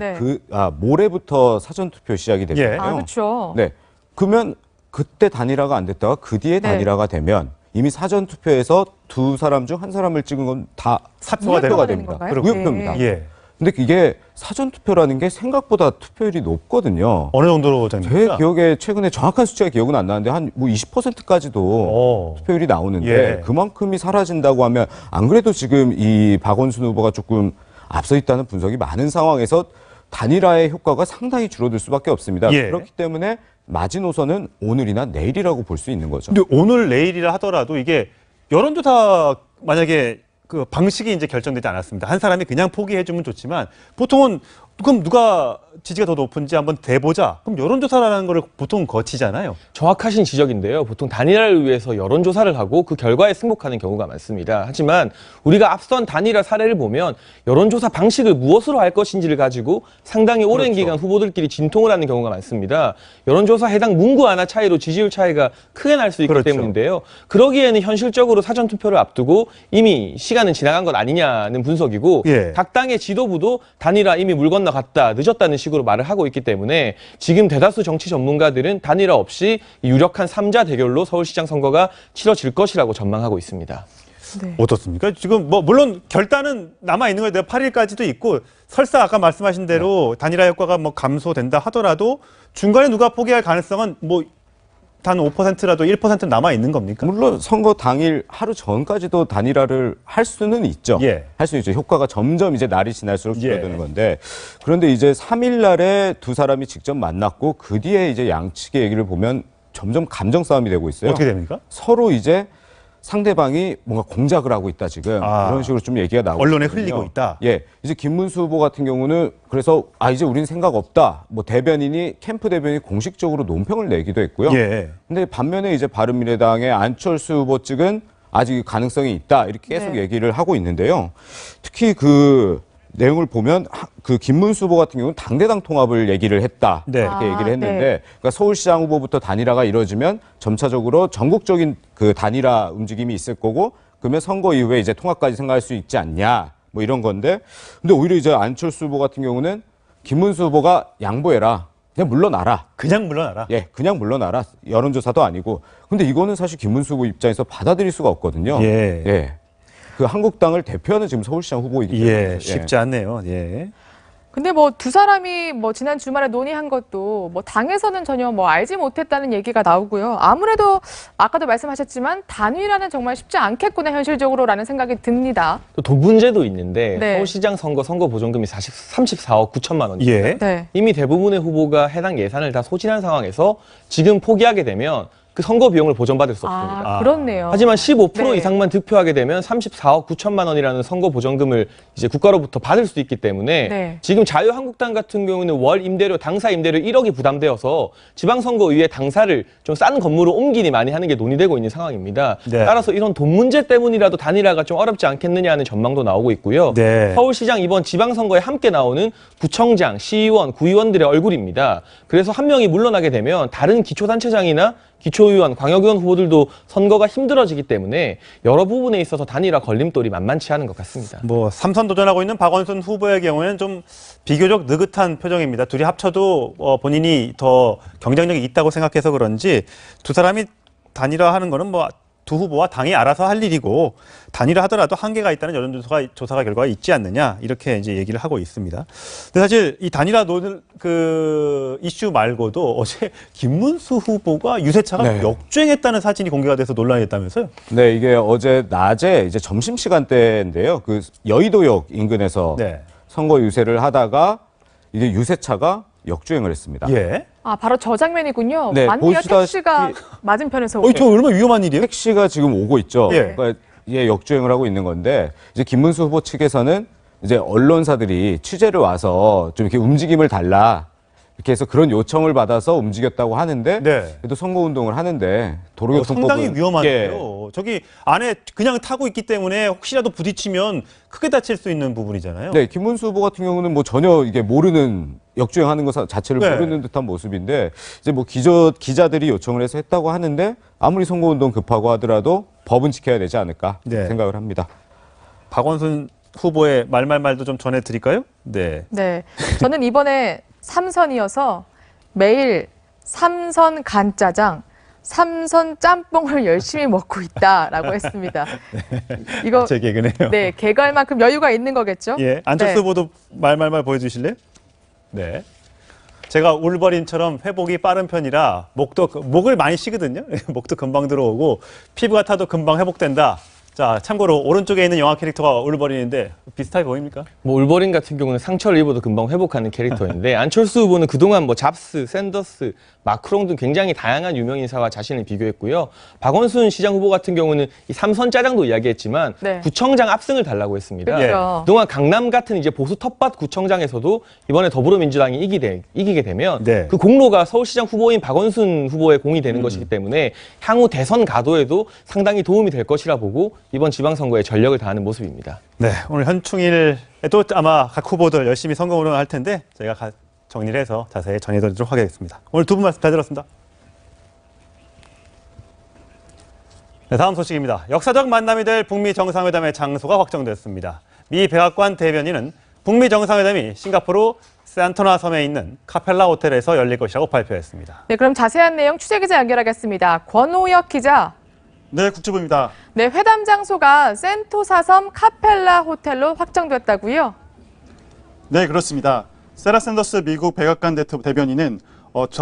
Speaker 4: 모레부터 사전투표 시작이 되거든요.
Speaker 2: 아, 그렇죠.
Speaker 4: 네. 그러면 그때 단일화가 안 됐다가 그 뒤에 단일화가 되면 이미 사전 투표에서 두 사람 중 한 사람을 찍은 건 다 무효표가 됩니다. 무효표입니다. 근데 이게 사전 투표라는 게 생각보다 투표율이 높거든요.
Speaker 1: 어느 정도로 됩니까?
Speaker 4: 제 기억에 최근에 정확한 숫자가 기억은 안 나는데 한 뭐 20%까지도 투표율이 나오는데 그만큼이 사라진다고 하면 안 그래도 지금 이 박원순 후보가 조금 앞서 있다는 분석이 많은 상황에서 단일화의 효과가 상당히 줄어들 수밖에 없습니다. 그렇기 때문에 마지노선은 오늘이나 내일이라고 볼 수 있는 거죠.
Speaker 1: 근데 오늘 내일이라 하더라도 이게 여론조사 만약에 그 방식이 이제 결정되지 않았습니다. 한 사람이 그냥 포기해주면 좋지만 보통은 그럼 누가 지지가 더 높은지 한번 대보자. 그럼 여론조사라는 거를 보통 거치잖아요.
Speaker 5: 정확하신 지적인데요. 보통 단일화를 위해서 여론조사를 하고 그 결과에 승복하는 경우가 많습니다. 하지만 우리가 앞선 단일화 사례를 보면 여론조사 방식을 무엇으로 할 것인지를 가지고 상당히 오랜 기간 후보들끼리 진통을 하는 경우가 많습니다. 여론조사 해당 문구 하나 차이로 지지율 차이가 크게 날 수 있기 때문인데요. 그러기에는 현실적으로 사전투표를 앞두고 이미 시간은 지나간 것 아니냐는 분석이고 각 당의 지도부도 단일화 이미 물 건너갔다, 늦었다는 식으로 말을 하고 있기 때문에 지금 대다수 정치 전문가들은 단일화 없이 유력한 3자 대결로 서울시장 선거가 치러질 것이라고 전망하고 있습니다.
Speaker 1: 어떻습니까? 지금 뭐 물론 결단은 남아 있는 거예요. 8일까지도 있고 설사 아까 말씀하신 대로 단일화 효과가 뭐 감소된다 하더라도 중간에 누가 포기할 가능성은 뭐 단 5%라도 1% 남아 있는 겁니까?
Speaker 4: 물론 선거 당일 하루 전까지도 단일화를 할 수는 있죠. 할 수 있죠. 효과가 점점 이제 날이 지날수록 줄어드는 건데 그런데 이제 3일 날에 두 사람이 직접 만났고 그 뒤에 이제 양측의 얘기를 보면 점점 감정 싸움이 되고 있어요.
Speaker 1: 어떻게 됩니까?
Speaker 4: 서로 이제 상대방이 뭔가 공작을 하고 있다 지금 이런 식으로 좀 얘기가 나오고
Speaker 1: 언론에
Speaker 4: 있거든요.
Speaker 1: 흘리고 있다.
Speaker 4: 이제 김문수 후보 같은 경우는 그래서 이제 우리는 생각 없다. 뭐 캠프 대변인이 공식적으로 논평을 내기도 했고요. 근데 반면에 이제 바른미래당의 안철수 후보 측은 아직 가능성이 있다 이렇게 계속
Speaker 2: 네.
Speaker 4: 얘기를 하고 있는데요. 특히 그 내용을 보면 그 김문수 후보 같은 경우는 당대당 통합을 얘기를 했다
Speaker 1: 네.
Speaker 4: 이렇게 얘기를 했는데
Speaker 2: 네.
Speaker 4: 그러니까 서울시장 후보부터 단일화가 이루어지면 점차적으로 전국적인 그 단일화 움직임이 있을 거고 그러면 선거 이후에 이제 통합까지 생각할 수 있지 않냐 뭐 이런 건데 근데 오히려 이제 안철수 후보 같은 경우는 김문수 후보가 양보해라. 그냥 물러나라.
Speaker 1: 그냥 물러나라.
Speaker 4: 예, 그냥 물러나라. 여론조사도 아니고. 근데 이거는 사실 김문수 후보 입장에서 받아들일 수가 없거든요. 예. 그 한국당을 대표하는 지금 서울시장 후보이기 때문에.
Speaker 1: 예, 쉽지 않네요. 예.
Speaker 2: 근데 뭐 두 사람이 뭐 지난 주말에 논의한 것도 뭐 당에서는 전혀 뭐 알지 못했다는 얘기가 나오고요. 아무래도 아까도 말씀하셨지만 단일화는 정말 쉽지 않겠구나 현실적으로라는 생각이 듭니다.
Speaker 5: 또 돈 문제도 있는데
Speaker 2: 네.
Speaker 5: 서울시장 선거 보정금이 34억 9천만 원이에요.
Speaker 1: 예.
Speaker 2: 네.
Speaker 5: 이미 대부분의 후보가 해당 예산을 다 소진한 상황에서 지금 포기하게 되면 그 선거 비용을 보전받을 수 없습니다.
Speaker 2: 아, 그렇네요.
Speaker 5: 하지만 15%
Speaker 2: 네.
Speaker 5: 이상만 득표하게 되면 34억 9천만 원이라는 선거 보전금을 이제 국가로부터 받을 수 있기 때문에
Speaker 2: 네.
Speaker 5: 지금 자유한국당 같은 경우는 월 임대료, 당사 임대료 1억이 부담되어서 지방선거위에 당사를 좀 싼 건물로 옮기니 많이 하는 게 논의되고 있는 상황입니다.
Speaker 1: 네.
Speaker 5: 따라서 이런 돈 문제 때문이라도 단일화가 좀 어렵지 않겠느냐 하는 전망도 나오고 있고요.
Speaker 1: 네.
Speaker 5: 서울시장 이번 지방선거에 함께 나오는 구청장, 시의원, 구의원들의 얼굴입니다. 그래서 한 명이 물러나게 되면 다른 기초단체장이나 기초의원, 광역의원 후보들도 선거가 힘들어지기 때문에 여러 부분에 있어서 단일화 걸림돌이 만만치 않은 것 같습니다.
Speaker 1: 뭐 삼선 도전하고 있는 박원순 후보의 경우에는 좀 비교적 느긋한 표정입니다. 둘이 합쳐도 본인이 더 경쟁력이 있다고 생각해서 그런지 두 사람이 단일화하는 거는 뭐 두 후보와 당이 알아서 할 일이고 단일화하더라도 한계가 있다는 여론조사가 결과가 있지 않느냐 이렇게 이제 얘기를 하고 있습니다. 근데 사실 이 단일화 그 이슈 말고도 어제 김문수 후보가 유세차가
Speaker 4: 네.
Speaker 1: 역주행했다는 사진이 공개가 돼서 논란이 됐다면서요?
Speaker 4: 네, 이게 어제 낮에 이제 점심 시간대인데요. 그 여의도역 인근에서
Speaker 1: 네.
Speaker 4: 선거 유세를 하다가 이게 유세차가 역주행을 했습니다.
Speaker 1: 예.
Speaker 2: 아, 바로 저 장면이군요.
Speaker 4: 네,
Speaker 2: 맞네요.
Speaker 4: 보시다시피-
Speaker 2: 택시가 맞은편에서 오고.
Speaker 1: 저 얼마나 위험한 일이에요?
Speaker 4: 택시가 지금 오고 있죠.
Speaker 1: 예.
Speaker 4: 그러니까 역주행을 하고 있는 건데 이제 김문수 후보 측에서는 이제 언론사들이 취재를 와서 좀 이렇게 움직임을 달라 이렇게 해서 그런 요청을 받아서 움직였다고 하는데
Speaker 1: 네.
Speaker 4: 그래도 선거운동을 하는데 도로교통법은
Speaker 1: 상당히 위험하네요.
Speaker 4: 예.
Speaker 1: 저기 안에 그냥 타고 있기 때문에 혹시라도 부딪히면 크게 다칠 수 있는 부분이잖아요.
Speaker 4: 네, 김문수 후보 같은 경우는 뭐 전혀 이게 모르는 역주행하는 것 자체를
Speaker 1: 네.
Speaker 4: 모르는 듯한 모습인데 이제 뭐 기자들이 요청을 해서 했다고 하는데 아무리 선거운동 급하고 하더라도 법은 지켜야 되지 않을까
Speaker 1: 네.
Speaker 4: 생각을 합니다.
Speaker 1: 박원순 후보의 말도 좀 전해드릴까요? 네.
Speaker 2: 네. 저는 이번에 3선이어서 매일 3선 간짜장, 3선 짬뽕을 열심히 먹고 있다라고 했습니다. 이거
Speaker 1: 제 개그네요.
Speaker 2: 네, 개그할 만큼 여유가 있는 거겠죠?
Speaker 1: 예, 안철수
Speaker 2: 네.
Speaker 1: 후보도 말 보여주실래요? 네. 제가 울버린처럼 회복이 빠른 편이라 목을 많이 쉬거든요. 목도 금방 들어오고 피부가 타도 금방 회복된다. 자, 참고로 오른쪽에 있는 영화 캐릭터가 울버린인데 비슷하게 보입니까?
Speaker 5: 뭐 울버린 같은 경우는 상처를 입어도 금방 회복하는 캐릭터인데 안철수 후보는 그동안 뭐 잡스, 샌더스, 마크롱 등 굉장히 다양한 유명 인사와 자신을 비교했고요. 박원순 시장 후보 같은 경우는 이 삼선 짜장도 이야기했지만
Speaker 2: 네.
Speaker 5: 구청장 압승을 달라고 했습니다.
Speaker 2: 그렇죠.
Speaker 5: 그동안 강남 같은 이제 보수 텃밭 구청장에서도 이번에 더불어민주당이 이기게 되면
Speaker 1: 네.
Speaker 5: 그 공로가 서울시장 후보인 박원순 후보의 공이 되는 것이기 때문에 향후 대선 가도에도 상당히 도움이 될 것이라 보고 이번 지방선거에 전력을 다하는 모습입니다.
Speaker 1: 네, 오늘 현충일에도 아마 각 후보들 열심히 선거운동을 할 텐데 저희가 정리를 해서 자세히 전해드리도록 하겠습니다. 오늘 두 분 말씀 잘 들었습니다. 네, 다음 소식입니다. 역사적 만남이 될 북미 정상회담의 장소가 확정됐습니다. 미 백악관 대변인은 북미 정상회담이 싱가포르 산토나 섬에 있는 카펠라 호텔에서 열릴 것이라고 발표했습니다.
Speaker 2: 네, 그럼 자세한 내용 취재기자 연결하겠습니다. 권오혁 기자.
Speaker 19: 네, 국제부입니다.
Speaker 2: 네, 회담 장소가 센토사 섬 카펠라 호텔로 확정됐다고요?
Speaker 19: 네, 그렇습니다. 세라 샌더스 미국 백악관 대변인은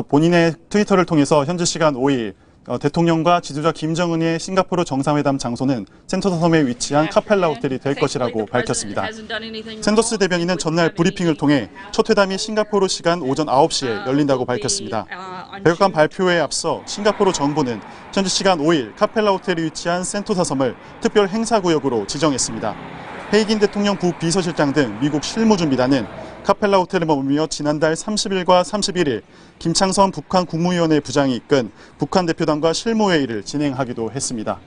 Speaker 19: 본인의 트위터를 통해서 현지 시간 5일 대통령과 지도자 김정은의 싱가포르 정상회담 장소는 센토사 섬에 위치한 카펠라 호텔이 될 것이라고 밝혔습니다. 샌더스 대변인은 전날 브리핑을 통해 첫 회담이 싱가포르 시간 오전 9시에 열린다고 밝혔습니다. 백악관 발표에 앞서 싱가포르 정부는 현지 시간 5일 카펠라 호텔이 위치한 센토사 섬을 특별 행사구역으로 지정했습니다. 헤이긴 대통령 부비서실장 등 미국 실무준비단은 카펠라 호텔을 머물며 지난달 30일과 31일 김창선 북한 국무위원회 부장이 이끈 북한 대표단과 실무회의를 진행하기도 했습니다.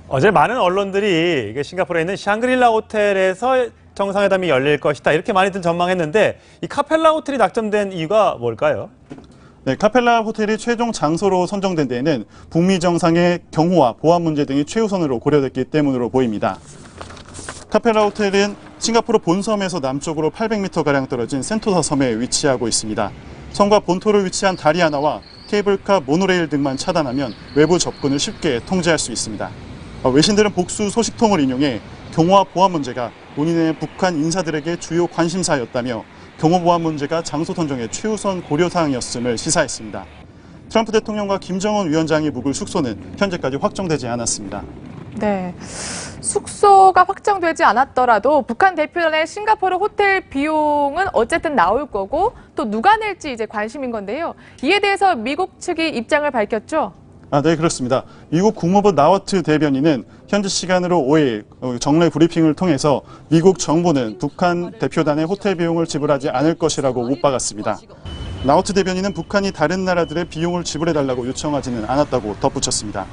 Speaker 1: 어제 많은 언론들이 이게 싱가포르에 있는 샹그릴라 호텔에서 정상회담이 열릴 것이다 이렇게 많이들 전망했는데 이 카펠라 호텔이 낙점된 이유가 뭘까요?
Speaker 19: 네, 카펠라 호텔이 최종 장소로 선정된 데에는 북미 정상의 경호와 보안 문제 등이 최우선으로 고려됐기 때문으로 보입니다. 카펠라 호텔은 싱가포르 본섬에서 남쪽으로 800m가량 떨어진 센토사 섬에 위치하고 있습니다. 섬과 본토로 위치한 다리 하나와 케이블카, 모노레일 등만 차단하면 외부 접근을 쉽게 통제할 수 있습니다. 외신들은 복수 소식통을 인용해 경호와 보안 문제가 본인의 북한 인사들에게 주요 관심사였다며 경호 보안 문제가 장소 선정의 최우선 고려사항이었음을 시사했습니다. 트럼프 대통령과 김정은 위원장이 묵을 숙소는 현재까지 확정되지 않았습니다.
Speaker 2: 네, 숙소가 확정되지 않았더라도 북한 대표단의 싱가포르 호텔 비용은 어쨌든 나올 거고 또 누가 낼지 이제 관심인 건데요. 이에 대해서 미국 측이 입장을 밝혔죠.
Speaker 19: 네, 그렇습니다. 미국 국무부 나워트 대변인은 현지 시간으로 5일 정례 브리핑을 통해서 미국 정부는 북한 대표단의 호텔 비용을 지불하지 않을 것이라고 못 박았습니다. 나워트 대변인은 북한이 다른 나라들의 비용을 지불해달라고 요청하지는 않았다고 덧붙였습니다.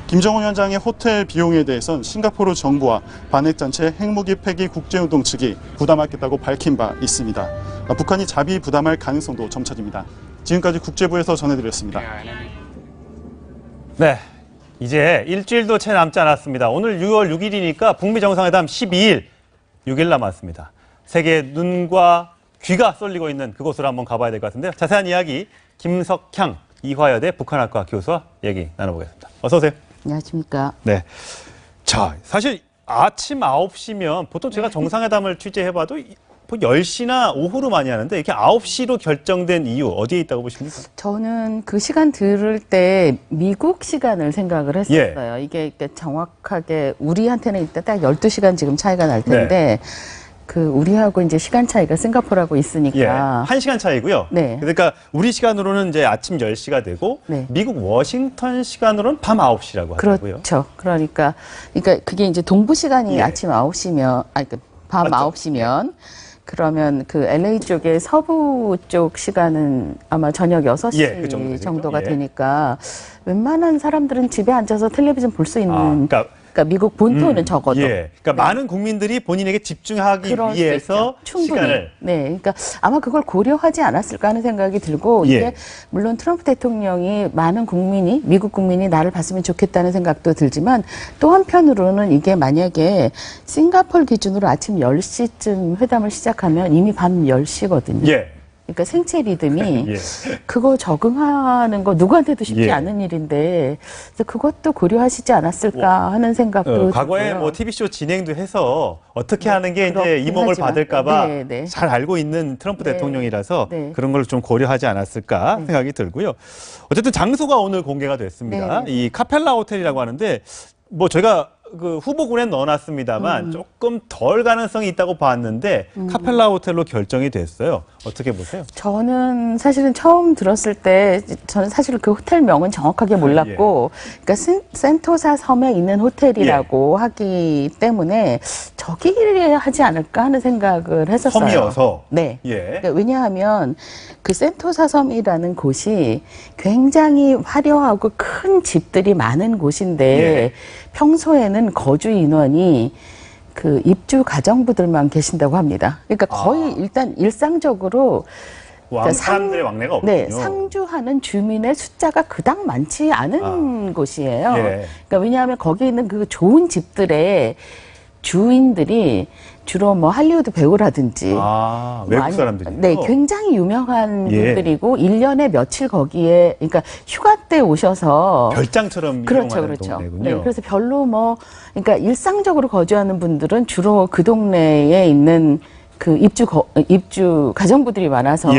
Speaker 19: 김정은 위원장의 호텔 비용에 대해선 싱가포르 정부와 반핵단체 핵무기 폐기 국제운동 측이 부담하겠다고 밝힌 바 있습니다. 북한이 자비 부담할 가능성도 점쳐집니다. 지금까지 국제부에서 전해드렸습니다.
Speaker 1: 네, 이제 일주일도 채 남지 않았습니다. 오늘 6월 6일이니까 북미 정상회담 12일, 6일 남았습니다. 세계의 눈과 귀가 쏠리고 있는 그곳으로 한번 가봐야 될 것 같은데요. 자세한 이야기 김석향 이화여대 북한학과 교수와 얘기 나눠보겠습니다. 어서 오세요.
Speaker 20: 안녕하십니까.
Speaker 1: 네. 자, 사실 아침 9시면 보통 제가 정상회담을 취재해봐도 10시나 오후로 많이 하는데 이렇게 9시로 결정된 이유 어디에 있다고 보십니까?
Speaker 20: 저는 그 시간 들을 때 미국 시간을 생각을 했었어요. 이게 정확하게 우리한테는 일단 딱 12시간 지금 차이가 날 텐데 그 우리하고 이제 시간 차이가 싱가포르하고 있으니까
Speaker 1: 1시간 차이고요.
Speaker 20: 네.
Speaker 1: 그러니까 우리 시간으로는 이제 아침 10시가 되고 미국 워싱턴 시간으로는 밤 9시라고 하더라고요.
Speaker 20: 그렇죠. 그러니까 그게 이제 동부 시간이 아침 9시면 밤 9시면 그러면 그 LA 쪽의 서부 쪽 시간은 아마 저녁 6시
Speaker 1: 그 정도
Speaker 20: 정도가 되니까 웬만한 사람들은 집에 앉아서 텔레비전 볼 수 있는 그러니까 미국 본토는 적어도.
Speaker 1: 그러니까 많은 국민들이 본인에게 집중하기 위해서 시간을.
Speaker 20: 네, 그러니까 아마 그걸 고려하지 않았을까 하는 생각이 들고 이게 물론 트럼프 대통령이 많은 국민이 미국 국민이 나를 봤으면 좋겠다는 생각도 들지만 또 한편으로는 이게 만약에 싱가포르 기준으로 아침 10시쯤 회담을 시작하면 이미 밤 10시거든요. 그러니까 생체 리듬이 그거 적응하는 거 누구한테도 쉽지 않은 일인데 그래서 그것도 고려하시지 않았을까 하는 생각도
Speaker 1: 과거에
Speaker 20: 들고요.
Speaker 1: 뭐 TV쇼 진행도 해서 어떻게 하는 게 이제 이목을 받을까봐 잘 알고 있는 트럼프 대통령이라서 그런 걸 좀 고려하지 않았을까 생각이 들고요. 어쨌든 장소가 오늘 공개가 됐습니다. 이 카펠라 호텔이라고 하는데 뭐 저희가 그 후보군에 넣어놨습니다만 조금 덜 가능성이 있다고 봤는데 카펠라 호텔로 결정이 됐어요. 어떻게 보세요?
Speaker 20: 저는 사실은 처음 들었을 때 저는 사실 그 호텔명은 정확하게 몰랐고 그러니까 센토사 섬에 있는 호텔이라고 하기 때문에 저기를 하지 않을까 하는 생각을 했었어요.
Speaker 1: 섬이어서?
Speaker 20: 네. 그러니까 왜냐하면 그 센토사 섬이라는 곳이 굉장히 화려하고 큰 집들이 많은 곳인데 평소에는 거주 인원이 그 입주 가정부들만 계신다고 합니다. 그러니까 거의 일단 일상적으로
Speaker 1: 사람들의 왕래가 없군요.
Speaker 20: 네, 상주하는 주민의 숫자가 그닥 많지 않은 곳이에요. 그러니까 왜냐하면 거기 있는 그 좋은 집들의 주인들이 주로 뭐 할리우드 배우라든지
Speaker 1: 외국 사람들이
Speaker 20: 네, 굉장히 유명한 분들이고 1년에 며칠 거기에 그러니까 휴가 때 오셔서
Speaker 1: 별장처럼 이용하는 동네군요.
Speaker 20: 네, 그래서 별로 뭐 그러니까 일상적으로 거주하는 분들은 주로 그 동네에 있는 그 입주 가정부들이 많아서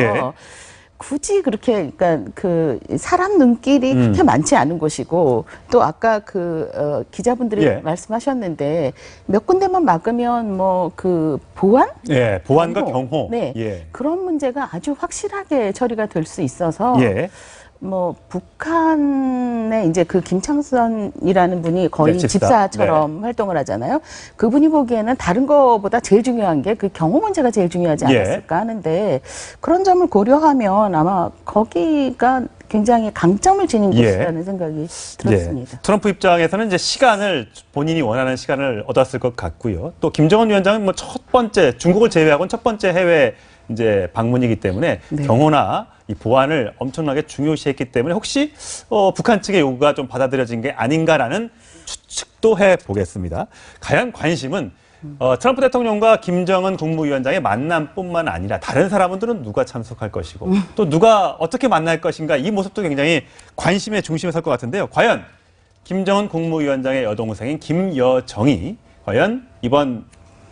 Speaker 20: 굳이 그렇게 그러니까 그 사람 눈길이 그렇게 많지 않은 곳이고 또 아까 그 기자분들이 말씀하셨는데 몇 군데만 막으면 뭐 그 보안?
Speaker 1: 보안과 경호.
Speaker 20: 그런 문제가 아주 확실하게 처리가 될 수 있어서 뭐 북한의 이제 그 김창선이라는 분이 거의 집사처럼 활동을 하잖아요. 그분이 보기에는 다른 거보다 제일 중요한 게 그 경호 문제가 제일 중요하지 않았을까 하는데 그런 점을 고려하면 아마 거기가 굉장히 강점을 지닌 곳이라는 생각이 들었습니다.
Speaker 1: 트럼프 입장에서는 이제 시간을 본인이 원하는 시간을 얻었을 것 같고요. 또 김정은 위원장은 뭐 첫 번째 중국을 제외하고는 첫 번째 해외 이제 방문이기 때문에 경호나 이 보안을 엄청나게 중요시했기 때문에 혹시 북한 측의 요구가 좀 받아들여진 게 아닌가라는 추측도 해보겠습니다. 과연 관심은 트럼프 대통령과 김정은 국무위원장의 만남뿐만 아니라 다른 사람들은 누가 참석할 것이고 또 누가 어떻게 만날 것인가 이 모습도 굉장히 관심의 중심에 설 것 같은데요. 과연 김정은 국무위원장의 여동생인 김여정이 과연 이번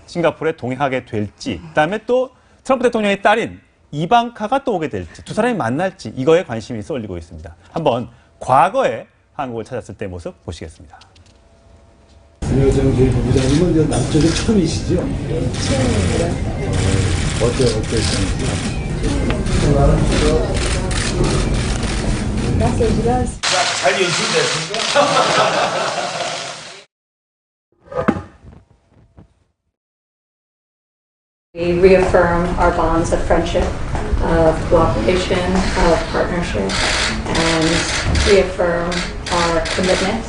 Speaker 1: 싱가포르에 동행하게 될지, 그다음에 또 트럼프 대통령의 딸인 이방카가 또 오게 될지, 두 사람이 만날지 이거에 관심이 쏠리고 있습니다. 한번 과거에 한국을 찾았을 때 모습 보시겠습니다.
Speaker 21: 김여정 저희 부부장님은 이제 남쪽에 처음이시죠? 처음입니다. 어떠셨는지?
Speaker 7: 잘 연출됐습니까?
Speaker 22: We reaffirm our bonds of friendship, of cooperation, of partnership, and reaffirm our commitment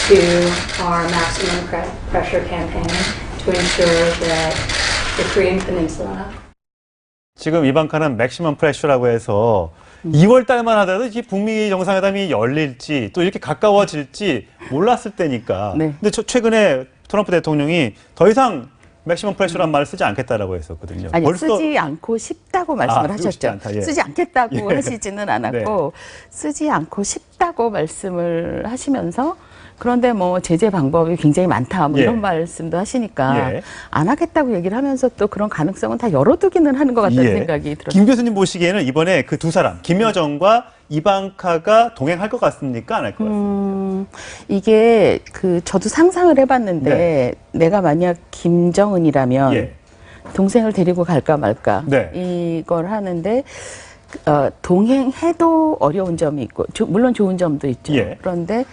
Speaker 22: to our maximum pressure campaign to ensure that the Korean Peninsula.
Speaker 1: 지금 이방카는 맥시멈 프레셔라고 해서 2월 달만 하더라도 이 북미 정상회담이 열릴지 또 이렇게 가까워질지 몰랐을 때니까. 근데 최근에 트럼프 대통령이 더 이상 맥시멈 프레셔란 말을 쓰지 않겠다라고 했었거든요.
Speaker 20: 아니, 쓰지 않고 싶다고 말씀을 하셨죠. 쓰지 않겠다고 하시지는 않았고 쓰지 않고 싶다고 말씀을 하시면서 그런데 뭐 제재 방법이 굉장히 많다 뭐 이런 말씀도 하시니까 안 하겠다고 얘기를 하면서 또 그런 가능성은 다 열어두기는 하는 것 같다는 생각이 들었습니다.
Speaker 1: 김 교수님 보시기에는 이번에 그 두 사람 김여정과 이방카가 동행할 것 같습니까? 안 할 것 같습니까?
Speaker 20: 이게 저도 상상을 해봤는데 내가 만약 김정은이라면 동생을 데리고 갈까 말까 이걸 하는데 동행해도 어려운 점이 있고 물론 좋은 점도 있죠. 그런데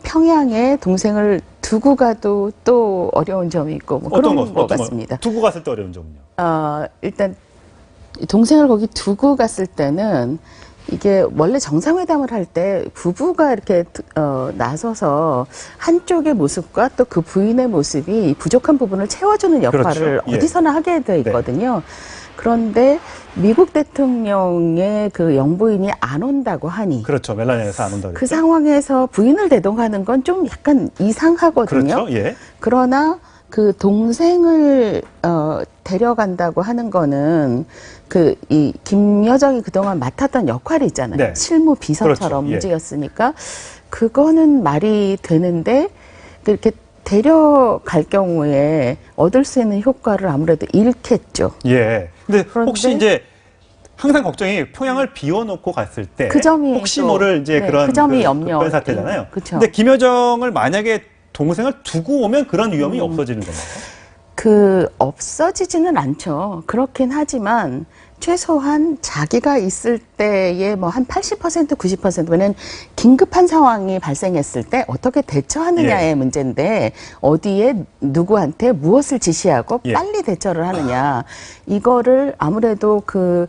Speaker 20: 평양에 동생을 두고 가도 또 어려운 점이 있고 뭐 그런 것 같습니다.
Speaker 1: 두고 갔을 때 어려운 점은요?
Speaker 20: 일단 동생을 거기 두고 갔을 때는 이게 원래 정상회담을 할 때 부부가 이렇게 나서서 한쪽의 모습과 또 그 부인의 모습이 부족한 부분을 채워주는 역할을 어디서나 하게 돼 있거든요. 그런데 미국 대통령의 그 영부인이 안 온다고 하니
Speaker 1: 그렇죠. 멜라니아에서 안 온다고
Speaker 20: 그 상황에서 부인을 대동하는 건 좀 약간 이상하거든요. 그러나 그 동생을 데려간다고 하는 거는 이 김여정이 그동안 맡았던 역할이 있잖아요. 실무 비서처럼 움직였으니까 그거는 말이 되는데 그렇게 데려갈 경우에 얻을 수 있는 효과를 아무래도 잃겠죠.
Speaker 1: 근데 혹시 이제 항상 걱정이 평양을 비워놓고 갔을 때
Speaker 20: 그 점이
Speaker 1: 혹시 모를 이제 그런
Speaker 20: 그 점이 염려.
Speaker 1: 그런 사태잖아요. 근데 김여정을 만약에 동생을 두고 오면 그런 위험이 없어지는 건가요?
Speaker 20: 없어지지는 않죠. 그렇긴 하지만 최소한 자기가 있을 때의 뭐 한 80%, 90%, 왜냐면 긴급한 상황이 발생했을 때 어떻게 대처하느냐의 문제인데 어디에 누구한테 무엇을 지시하고 빨리 대처를 하느냐. 이거를 아무래도 그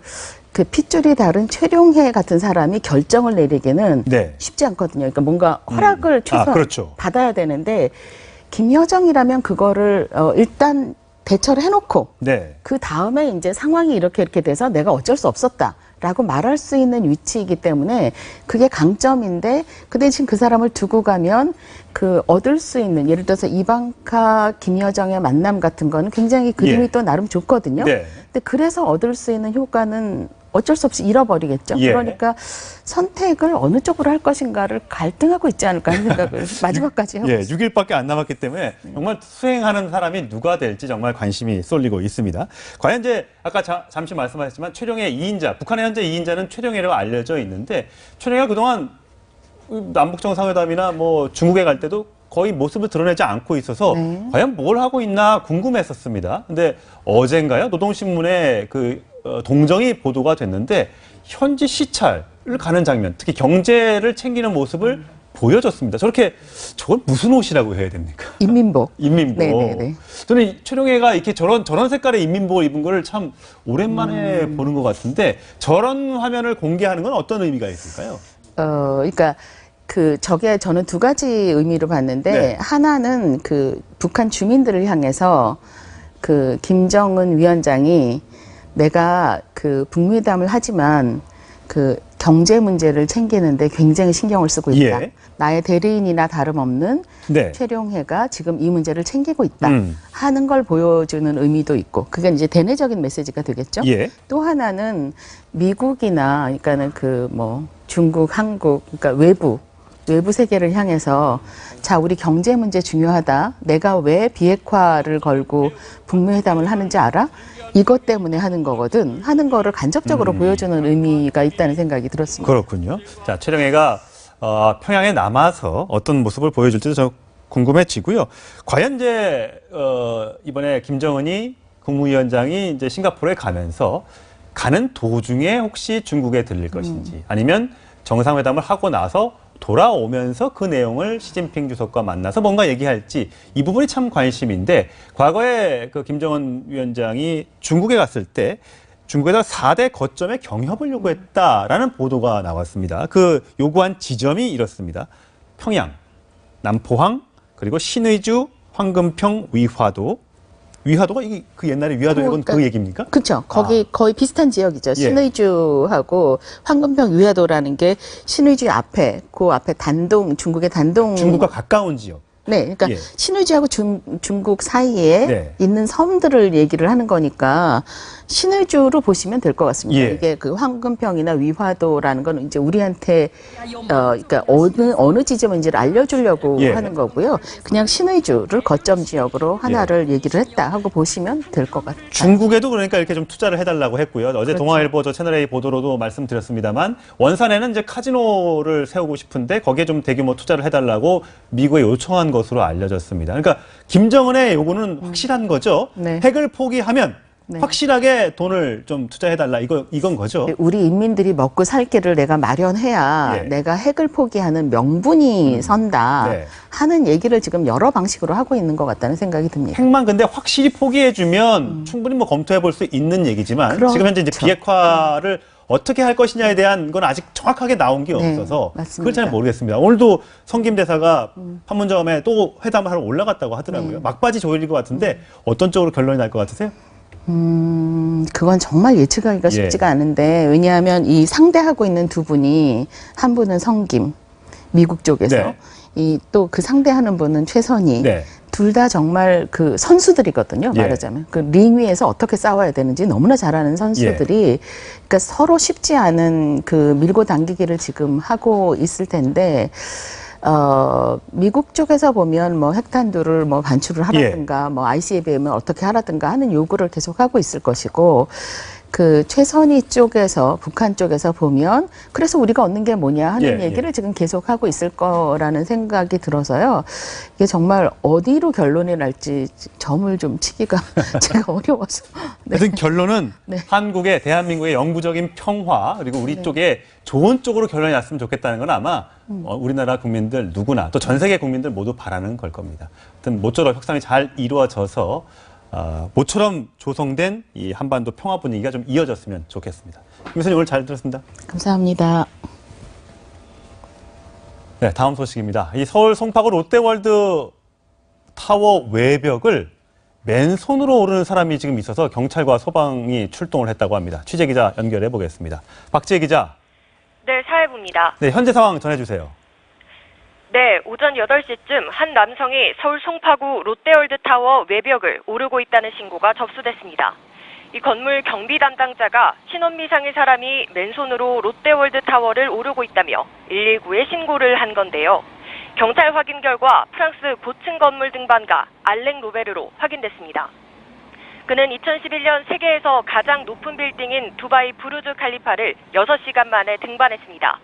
Speaker 20: 핏줄이 다른 최룡해 같은 사람이 결정을 내리기는 쉽지 않거든요. 그러니까 뭔가 허락을 최소한 받아야 되는데 김여정이라면 그거를 일단 대처를 해놓고 그 다음에 이제 상황이 이렇게 돼서 내가 어쩔 수 없었다라고 말할 수 있는 위치이기 때문에 그게 강점인데 그 대신 그 사람을 두고 가면 얻을 수 있는 예를 들어서 이방카 김여정의 만남 같은 거는 굉장히 그림이 또 나름 좋거든요. 근데 그래서 얻을 수 있는 효과는 어쩔 수 없이 잃어버리겠죠. 그러니까 선택을 어느 쪽으로 할 것인가를 갈등하고 있지 않을까 하는 생각을 마지막까지 하고 있습니다.
Speaker 1: 6일밖에 안 남았기 때문에 정말 수행하는 사람이 누가 될지 정말 관심이 쏠리고 있습니다. 과연 이제 아까 잠시 말씀하셨지만 최룡해 2인자, 북한의 현재 2인자는 최룡해라고 알려져 있는데 최룡해가 그동안 남북 정상회담이나 뭐 중국에 갈 때도 거의 모습을 드러내지 않고 있어서 과연 뭘 하고 있나 궁금했었습니다. 근데 어젠가요? 노동신문에 동정이 보도가 됐는데 현지 시찰을 가는 장면, 특히 경제를 챙기는 모습을 보여졌습니다. 저건 무슨 옷이라고 해야 됩니까?
Speaker 20: 인민복.
Speaker 1: 인민복.
Speaker 20: 네네네.
Speaker 1: 저는 최룡해가 이렇게 저런 색깔의 인민복을 입은 걸 참 오랜만에 보는 것 같은데 저런 화면을 공개하는 건 어떤 의미가 있을까요?
Speaker 20: 그러니까 저게 저는 두 가지 의미로 봤는데
Speaker 1: 네.
Speaker 20: 하나는 북한 주민들을 향해서 김정은 위원장이 내가 북미회담을 하지만 경제 문제를 챙기는데 굉장히 신경을 쓰고 있다.
Speaker 1: 예.
Speaker 20: 나의 대리인이나 다름없는
Speaker 1: 네.
Speaker 20: 최룡해가 지금 이 문제를 챙기고 있다 하는 걸 보여주는 의미도 있고 그게 이제 대내적인 메시지가 되겠죠.
Speaker 1: 예.
Speaker 20: 또 하나는 미국이나 그러니까는 중국, 한국 그러니까 외부 세계를 향해서 자 우리 경제 문제 중요하다. 내가 왜 비핵화를 걸고 북미 회담을 하는지 알아? 이것 때문에 하는 거거든. 하는 거를 간접적으로 보여주는 의미가 있다는 생각이 들었습니다.
Speaker 1: 그렇군요. 자, 최룡해가 평양에 남아서 어떤 모습을 보여줄지도 저 궁금해지고요. 과연 이제 이번에 김정은이 국무위원장이 이제 싱가포르에 가면서 가는 도중에 혹시 중국에 들릴 것인지 아니면 정상회담을 하고 나서 돌아오면서 그 내용을 시진핑 주석과 만나서 뭔가 얘기할지 이 부분이 참 관심인데 과거에 김정은 위원장이 중국에 갔을 때 중국에서 4대 거점의 경협을 요구했다라는 보도가 나왔습니다. 요구한 지점이 이렇습니다. 평양, 남포항, 그리고 신의주, 황금평, 위화도. 위화도가 옛날에 위화도가 그 얘기입니까?
Speaker 20: 그렇죠. 거기 거의 비슷한 지역이죠. 신의주하고 황금평 위화도라는 게 신의주 앞에 중국의 단동
Speaker 1: 중국과 가까운 지역.
Speaker 20: 네, 그러니까 신의주하고 중국 사이에 있는 섬들을 얘기를 하는 거니까 신의주로 보시면 될 것 같습니다. 이게 황금평이나 위화도라는 건 이제 우리한테 그러니까 어느 지점인지를 알려주려고 하는 거고요. 그냥 신의주를 거점 지역으로 하나를 얘기를 했다 하고 보시면 될 것 같아요.
Speaker 1: 중국에도 그러니까 이렇게 좀 투자를 해달라고 했고요. 어제 동아일보 채널A 보도로도 말씀드렸습니다만 원산에는 이제 카지노를 세우고 싶은데 거기에 좀 대규모 투자를 해달라고 미국에 요청한 것으로 알려졌습니다. 그러니까 김정은의 요구는 확실한 거죠. 핵을 포기하면 확실하게 돈을 좀 투자해달라 이건 거죠.
Speaker 20: 우리 인민들이 먹고 살 길을 내가 마련해야 내가 핵을 포기하는 명분이 선다 하는 얘기를 지금 여러 방식으로 하고 있는 것 같다는 생각이 듭니다.
Speaker 1: 핵만 근데 확실히 포기해주면 충분히 검토해 볼 수 있는 얘기지만 지금 현재 이제 비핵화를 어떻게 할 것이냐에 대한 건 아직 정확하게 나온 게 없어서 그걸 잘 모르겠습니다. 오늘도 성김 대사가 판문점에 또 회담을 하러 올라갔다고 하더라고요. 막바지 조율일 것 같은데 어떤 쪽으로 결론이 날 것 같으세요?
Speaker 20: 그건 정말 예측하기가 쉽지가 않은데 왜냐하면 이 상대하고 있는 두 분이 한 분은 성김 미국 쪽에서 또 그 상대하는 분은 최선희 둘 다 정말 선수들이거든요. 말하자면 링 위에서 어떻게 싸워야 되는지 너무나 잘 아는 선수들이 그러니까 서로 쉽지 않은 밀고 당기기를 지금 하고 있을 텐데 미국 쪽에서 보면 핵탄두를 반출을 하라든가 ICBM을 어떻게 하라든가 하는 요구를 계속 하고 있을 것이고 최선희 쪽에서 북한 쪽에서 보면 그래서 우리가 얻는 게 뭐냐 하는 얘기를 지금 계속 하고 있을 거라는 생각이 들어서요. 이게 정말 어디로 결론이 날지 점을 좀 치기가 제가 어려워서.
Speaker 1: 하여튼 결론은 한국의 대한민국의 영구적인 평화 그리고 우리 쪽에 좋은 쪽으로 결론이 났으면 좋겠다는 건 아마 우리나라 국민들 누구나 또 전 세계 국민들 모두 바라는 걸 겁니다. 하여튼 모쪼록 협상이 잘 이루어져서 모처럼 조성된 이 한반도 평화 분위기가 좀 이어졌으면 좋겠습니다. 김 교수님 오늘 잘 들었습니다.
Speaker 20: 감사합니다.
Speaker 1: 네, 다음 소식입니다. 이 서울 송파구 롯데월드 타워 외벽을 맨손으로 오르는 사람이 지금 있어서 경찰과 소방이 출동을 했다고 합니다. 취재기자 연결해 보겠습니다. 박지혜 기자.
Speaker 3: 네, 사회부입니다.
Speaker 1: 네, 현재 상황 전해주세요.
Speaker 3: 네, 오전 8시쯤 한 남성이 서울 송파구 롯데월드타워 외벽을 오르고 있다는 신고가 접수됐습니다. 이 건물 경비 담당자가 신원미상의 사람이 맨손으로 롯데월드타워를 오르고 있다며 119에 신고를 한 건데요. 경찰 확인 결과 프랑스 고층 건물 등반가 알랭 로베르로 확인됐습니다. 그는 2011년 세계에서 가장 높은 빌딩인 두바이 부르즈 칼리파를 6시간 만에 등반했습니다.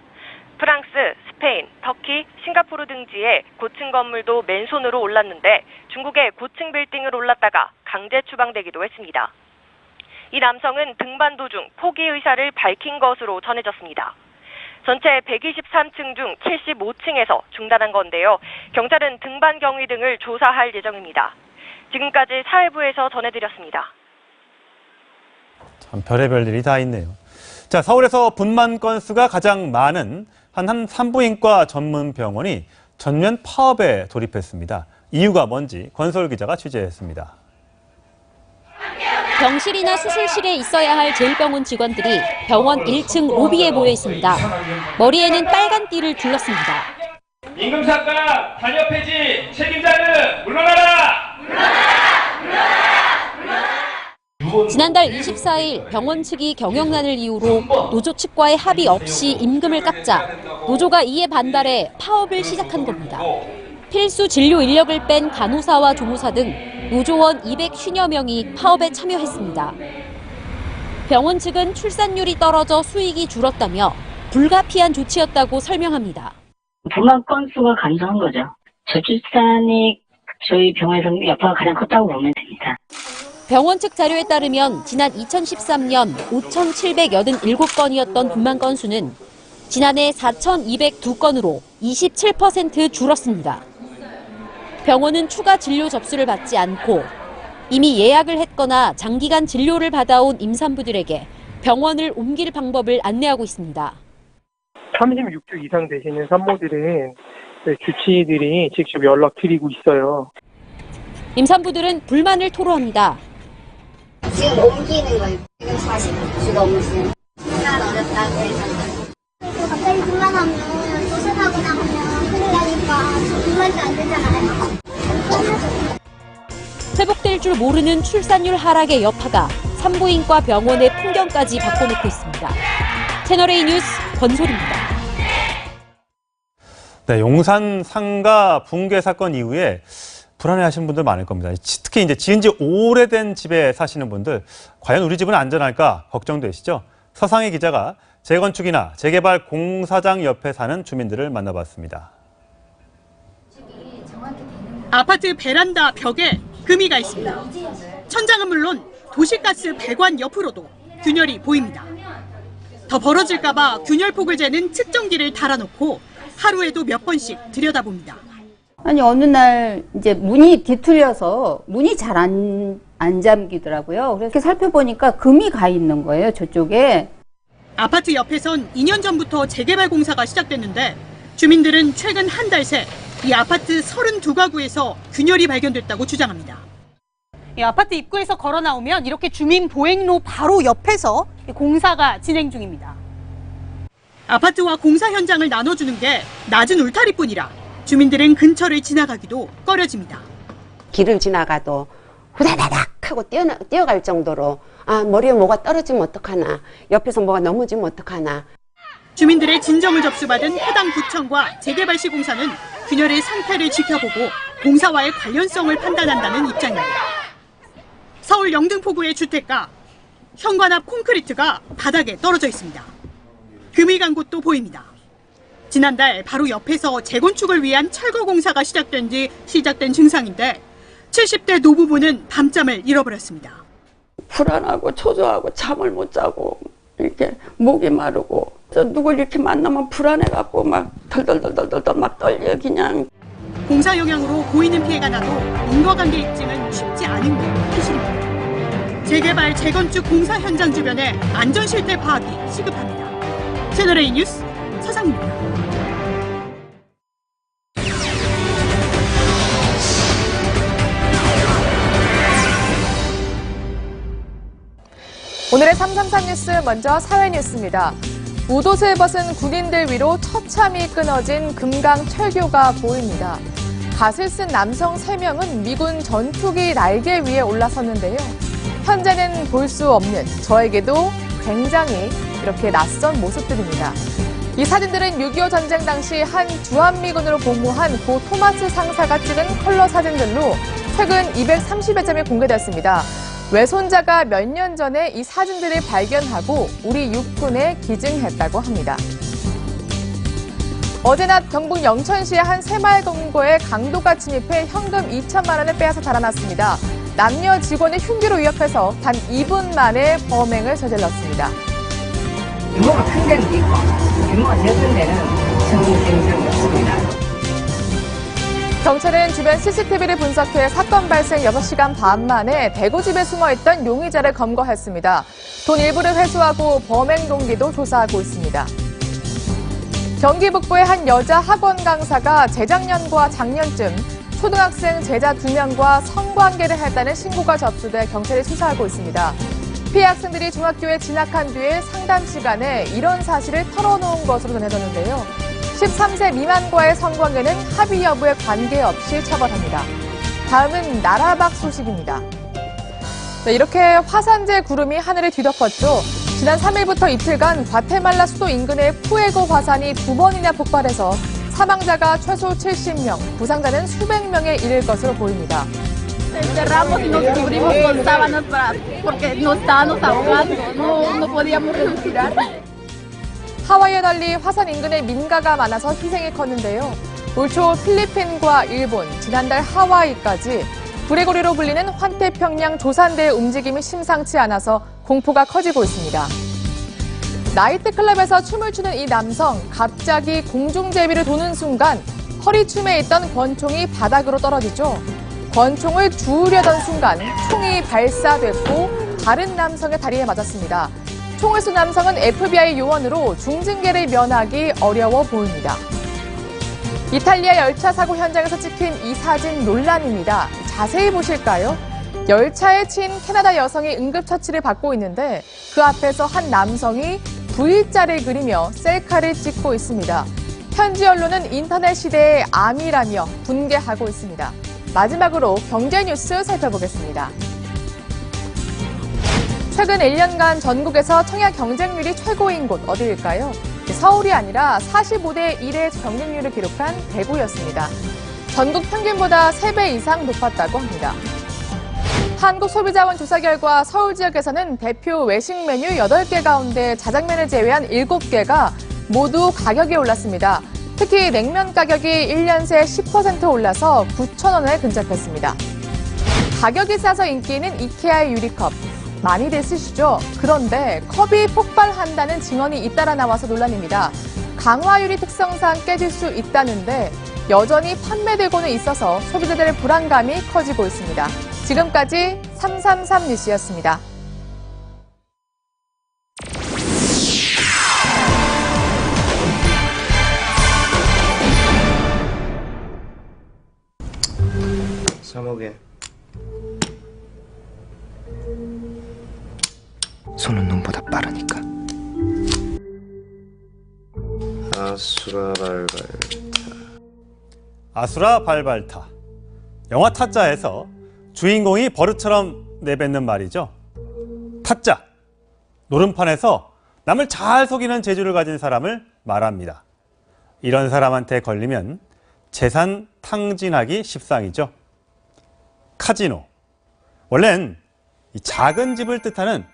Speaker 3: 프랑스, 스페인, 터키, 싱가포르 등지의 고층 건물도 맨손으로 올랐는데 중국의 고층 빌딩을 올랐다가 강제 추방되기도 했습니다. 이 남성은 등반 도중 포기 의사를 밝힌 것으로 전해졌습니다. 전체 123층 중 75층에서 중단한 건데요. 경찰은 등반 경위 등을 조사할 예정입니다. 지금까지 사회부에서 전해드렸습니다.
Speaker 1: 참 별의별 일이 다 있네요. 자, 서울에서 분만 건수가 가장 많은 한 산부인과 전문 병원이 전면 파업에 돌입했습니다. 이유가 뭔지 권솔 기자가 취재했습니다.
Speaker 6: 병실이나 수술실에 있어야 할 제일병원 직원들이 병원 1층 로비에 모여 있습니다. 머리에는 빨간 띠를 둘렀습니다.
Speaker 7: 임금사과 단협 폐지 책임자는 물러나라!
Speaker 6: 지난달 24일 병원 측이 경영난을 이유로 노조 측과의 합의 없이 임금을 깎자 노조가 이에 반발해 파업을 시작한 겁니다. 필수 진료 인력을 뺀 간호사와 조무사 등 노조원 250여 명이 파업에 참여했습니다. 병원 측은 출산율이 떨어져 수익이 줄었다며 불가피한 조치였다고 설명합니다.
Speaker 10: 분만 건수가 감소한 거죠. 저출산이 저희 병원에서는 여파가 가장 컸다고 보면 됩니다.
Speaker 6: 병원 측 자료에 따르면 지난 2013년 5,787건이었던 분만 건수는 지난해 4,202건으로 27% 줄었습니다. 병원은 추가 진료 접수를 받지 않고 이미 예약을 했거나 장기간 진료를 받아온 임산부들에게 병원을 옮길 방법을 안내하고 있습니다.
Speaker 9: 36주 이상 되시는 산모들은 주치의들이 직접 연락드리고 있어요.
Speaker 6: 임산부들은 불만을 토로합니다.
Speaker 23: 지금 옮기는 거예요. 지금 40주가 넘으시는. 정말 어렵다고 해서. 갑자기 그만하면 수술하고 나면 큰일 나니까 그만도 안 되잖아요.
Speaker 6: 회복될 줄 모르는 출산율 하락의 여파가 산부인과 병원의 풍경까지 바꿔놓고 있습니다. 채널A 뉴스 권솔입니다.
Speaker 1: 네, 용산 상가 붕괴 사건 이후에 불안해하시는 분들 많을 겁니다. 특히 이제 지은 지 오래된 집에 사시는 분들, 과연 우리 집은 안전할까 걱정되시죠? 서상희 기자가 재건축이나 재개발 공사장 옆에 사는 주민들을 만나봤습니다.
Speaker 24: 아파트 베란다 벽에 금이가 있습니다. 천장은 물론 도시가스 배관 옆으로도 균열이 보입니다. 더 벌어질까 봐 균열폭을 재는 측정기를 달아놓고 하루에도 몇 번씩 들여다봅니다.
Speaker 25: 아니 어느 날 이제 문이 뒤틀려서 문이 잘 안 잠기더라고요. 그래서 이렇게 살펴보니까 금이 가 있는 거예요, 저쪽에.
Speaker 24: 아파트 옆에선 2년 전부터 재개발 공사가 시작됐는데 주민들은 최근 한 달 새 이 아파트 32가구에서 균열이 발견됐다고 주장합니다.
Speaker 26: 이 아파트 입구에서 걸어 나오면 이렇게 주민 보행로 바로 옆에서 공사가 진행 중입니다.
Speaker 24: 아파트와 공사 현장을 나눠주는 게 낮은 울타리뿐이라 주민들은 근처를 지나가기도 꺼려집니다.
Speaker 27: 길을 지나가도 후다다닥 하고 뛰어갈 정도로 머리에 뭐가 떨어지면 어떡하나, 옆에서 뭐가 넘어지면 어떡하나.
Speaker 24: 주민들의 진정을 접수받은 해당 구청과 재개발시 공사는 균열의 상태를 지켜보고 공사와의 관련성을 판단한다는 입장입니다. 서울 영등포구의 주택가, 현관 앞 콘크리트가 바닥에 떨어져 있습니다. 금이 간 곳도 보입니다. 지난달 바로 옆에서 재건축을 위한 철거 공사가 시작된 증상인데 70대 노부부는 밤잠을 잃어버렸습니다.
Speaker 28: 불안하고 초조하고 잠을 못 자고 이렇게 목이 마르고 누굴 이렇게 만나면 불안해갖고 막 덜덜덜덜덜 막 떨려 그냥.
Speaker 24: 공사 영향으로 보이는 피해가 나도 인과관계 입증은 쉽지 않은 게 현실입니다. 재개발, 재건축 공사 현장 주변에 안전 실태 파악이 시급합니다. 채널A 뉴스 서상입니다.
Speaker 2: 오늘의 333 뉴스 먼저 사회 뉴스입니다. 우도수에 벗은 군인들 위로 처참히 끊어진 금강 철교가 보입니다. 갓을 쓴 남성 3명은 미군 전투기 날개 위에 올라섰는데요. 현재는 볼 수 없는 저에게도 굉장히 이렇게 낯선 모습들입니다. 이 사진들은 6.25 전쟁 당시 한 주한미군으로 복무한 고 토마스 상사가 찍은 컬러 사진들로 최근 230여 점이 공개됐습니다. 외손자가 몇 년 전에 이 사진들을 발견하고 우리 육군에 기증했다고 합니다. 어제 낮 경북 영천시의 한 새마을 금고에 강도가 침입해 현금 2천만 원을 빼앗아 달아났습니다. 남녀 직원의 흉기로 위협해서 단 2분 만에 범행을 저질렀습니다.
Speaker 8: 규모가 큰 데는 있고 규모가 적은 데는 전국적인 적이 없습니다.
Speaker 2: 경찰은 주변 CCTV를 분석해 사건 발생 6시간 반 만에 대구집에 숨어있던 용의자를 검거했습니다. 돈 일부를 회수하고 범행 동기도 조사하고 있습니다. 경기 북부의 한 여자 학원 강사가 재작년과 작년쯤 초등학생 제자 2명과 성관계를 했다는 신고가 접수돼 경찰이 수사하고 있습니다. 피해 학생들이 중학교에 진학한 뒤에 상담 시간에 이런 사실을 털어놓은 것으로 전해졌는데요. 13세 미만과의 성관계는 합의 여부에 관계없이 처벌합니다. 다음은 나라박 소식입니다. 네, 이렇게 화산재 구름이 하늘을 뒤덮었죠. 지난 3일부터 이틀간 과테말라 수도 인근의 푸에고 화산이 2번이나 폭발해서 사망자가 최소 70명, 부상자는 수백 명에 이를 것으로 보입니다.
Speaker 11: Encerramos y nos cubrimos con sábanas porque nos estábamos ahogando, no podíamos respirar.
Speaker 2: 하와이에 달리 화산 인근에 민가가 많아서 희생이 컸는데요. 올 초 필리핀과 일본, 지난달 하와이까지 불의고리로 불리는 환태평양 조산대의 움직임이 심상치 않아서 공포가 커지고 있습니다. 나이트클럽에서 춤을 추는 이 남성, 갑자기 공중제비를 도는 순간 허리춤에 있던 권총이 바닥으로 떨어지죠. 권총을 주우려던 순간 총이 발사됐고 다른 남성의 다리에 맞았습니다. 총을 쏜 남성은 FBI 요원으로 중징계를 면하기 어려워 보입니다. 이탈리아 열차 사고 현장에서 찍힌 이 사진 논란입니다. 자세히 보실까요? 열차에 친 캐나다 여성이 응급처치를 받고 있는데 그 앞에서 한 남성이 V자를 그리며 셀카를 찍고 있습니다. 현지 언론은 인터넷 시대의 암이라며 분개하고 있습니다. 마지막으로 경제 뉴스 살펴보겠습니다. 최근 1년간 전국에서 청약 경쟁률이 최고인 곳 어디일까요? 서울이 아니라 45대 1의 경쟁률을 기록한 대구였습니다. 전국 평균보다 3배 이상 높았다고 합니다. 한국소비자원 조사 결과 서울 지역에서는 대표 외식 메뉴 8개 가운데 자장면을 제외한 7개가 모두 가격이 올랐습니다. 특히 냉면 가격이 1년 새 10% 올라서 9,000원에 근접했습니다. 가격이 싸서 인기 있는 이케아의 유리컵. 많이들 쓰시죠? 그런데 컵이 폭발한다는 증언이 잇따라 나와서 논란입니다. 강화유리 특성상 깨질 수 있다는데 여전히 판매되고는 있어서 소비자들의 불안감이 커지고 있습니다. 지금까지 333 뉴스였습니다.
Speaker 12: 사목에 손은 눈보다 빠르니까. 아수라 발발타.
Speaker 1: 아수라 발발타. 영화 타짜에서 주인공이 버릇처럼 내뱉는 말이죠. 타짜. 노름판에서 남을 잘 속이는 재주를 가진 사람을 말합니다. 이런 사람한테 걸리면 재산 탕진하기 십상이죠. 카지노. 원래는 이 작은 집을 뜻하는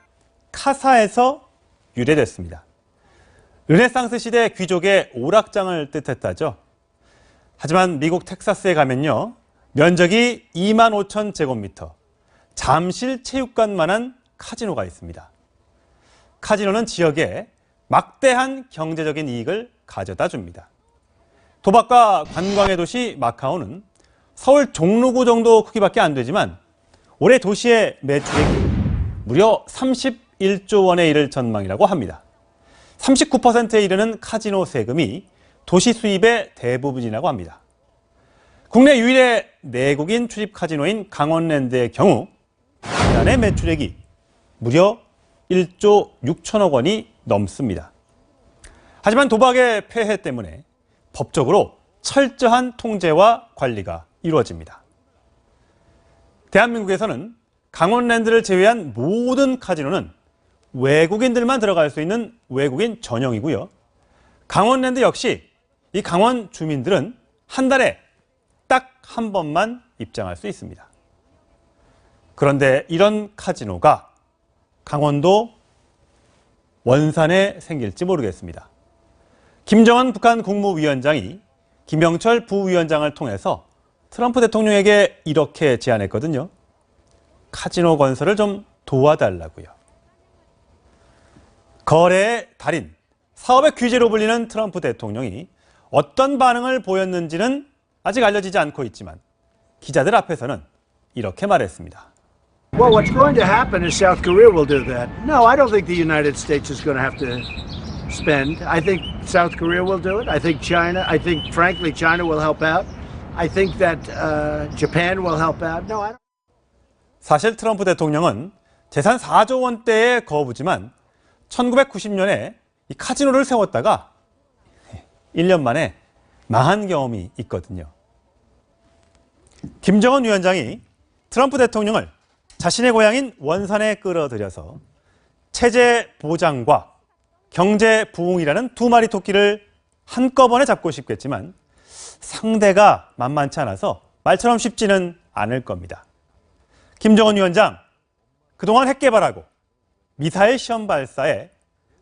Speaker 1: 카사에서 유래됐습니다. 르네상스 시대 귀족의 오락장을 뜻했다죠. 하지만 미국 텍사스에 가면요. 면적이 25,000제곱미터, 잠실 체육관만한 카지노가 있습니다. 카지노는 지역에 막대한 경제적인 이익을 가져다 줍니다. 도박과 관광의 도시 마카오는 서울 종로구 정도 크기밖에 안 되지만 올해 도시의 매출액이 무려 31조 원에 이를 전망이라고 합니다. 39%에 이르는 카지노 세금이 도시 수입의 대부분이라고 합니다. 국내 유일의 내국인 출입 카지노인 강원랜드의 경우 지난해 매출액이 무려 1조 6천억 원이 넘습니다. 하지만 도박의 폐해 때문에 법적으로 철저한 통제와 관리가 이루어집니다. 대한민국에서는 강원랜드를 제외한 모든 카지노는 외국인들만 들어갈 수 있는 외국인 전용이고요. 강원랜드 역시 이 강원 주민들은 한 달에 딱 한 번만 입장할 수 있습니다. 그런데 이런 카지노가 강원도 원산에 생길지 모르겠습니다. 김정은 북한 국무위원장이 김영철 부위원장을 통해서 트럼프 대통령에게 이렇게 제안했거든요. 카지노 건설을 좀 도와달라고요. 거래의 달인, 사업의 귀재로 불리는 트럼프 대통령이 어떤 반응을 보였는지는 아직 알려지지 않고 있지만 기자들 앞에서는 이렇게 말했습니다.
Speaker 4: Well, what's going to happen is South Korea will do that. No, I don't think the United States is going to have to spend. I think South Korea will do it. I think China, frankly, China will help out. I think that Japan will help out. No, I don't.
Speaker 1: 사실 트럼프 대통령은 재산 4조 원대의 거부지만 1990년에 이 카지노를 세웠다가 1년 만에 망한 경험이 있거든요. 김정은 위원장이 트럼프 대통령을 자신의 고향인 원산에 끌어들여서 체제 보장과 경제 부흥이라는 두 마리 토끼를 한꺼번에 잡고 싶겠지만 상대가 만만치 않아서 말처럼 쉽지는 않을 겁니다. 김정은 위원장, 그동안 핵 개발하고 미사일 시험 발사에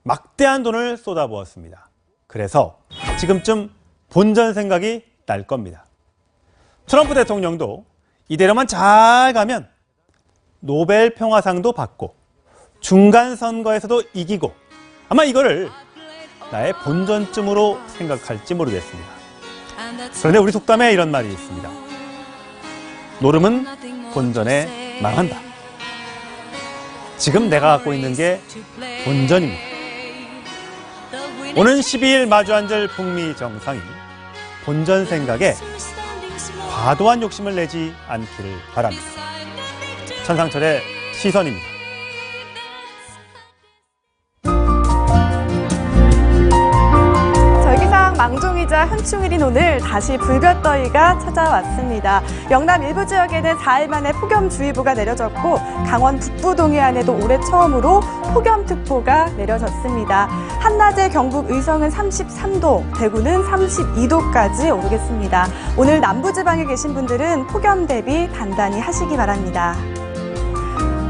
Speaker 1: 막대한 돈을 쏟아부었습니다. 그래서 지금쯤 본전 생각이 날 겁니다. 트럼프 대통령도 이대로만 잘 가면 노벨 평화상도 받고 중간 선거에서도 이기고 아마 이거를 나의 본전쯤으로 생각할지 모르겠습니다. 그런데 우리 속담에 이런 말이 있습니다. 노름은 본전에 망한다. 지금 내가 갖고 있는 게 본전입니다. 오는 12일 마주 앉을 북미 정상이 본전 생각에 과도한 욕심을 내지 않기를 바랍니다. 천상철의 시선입니다.
Speaker 5: 절기상 망종이자 현충일인 오늘 다시 불볕더위가 찾아왔습니다. 영남 일부 지역에는 4일 만에 폭염주의보가 내려졌고 강원 북부 동해안에도 올해 처음으로 폭염특보가 내려졌습니다. 한낮에 경북 의성은 33도, 대구는 32도까지 오르겠습니다. 오늘 남부지방에 계신 분들은 폭염 대비 단단히 하시기 바랍니다.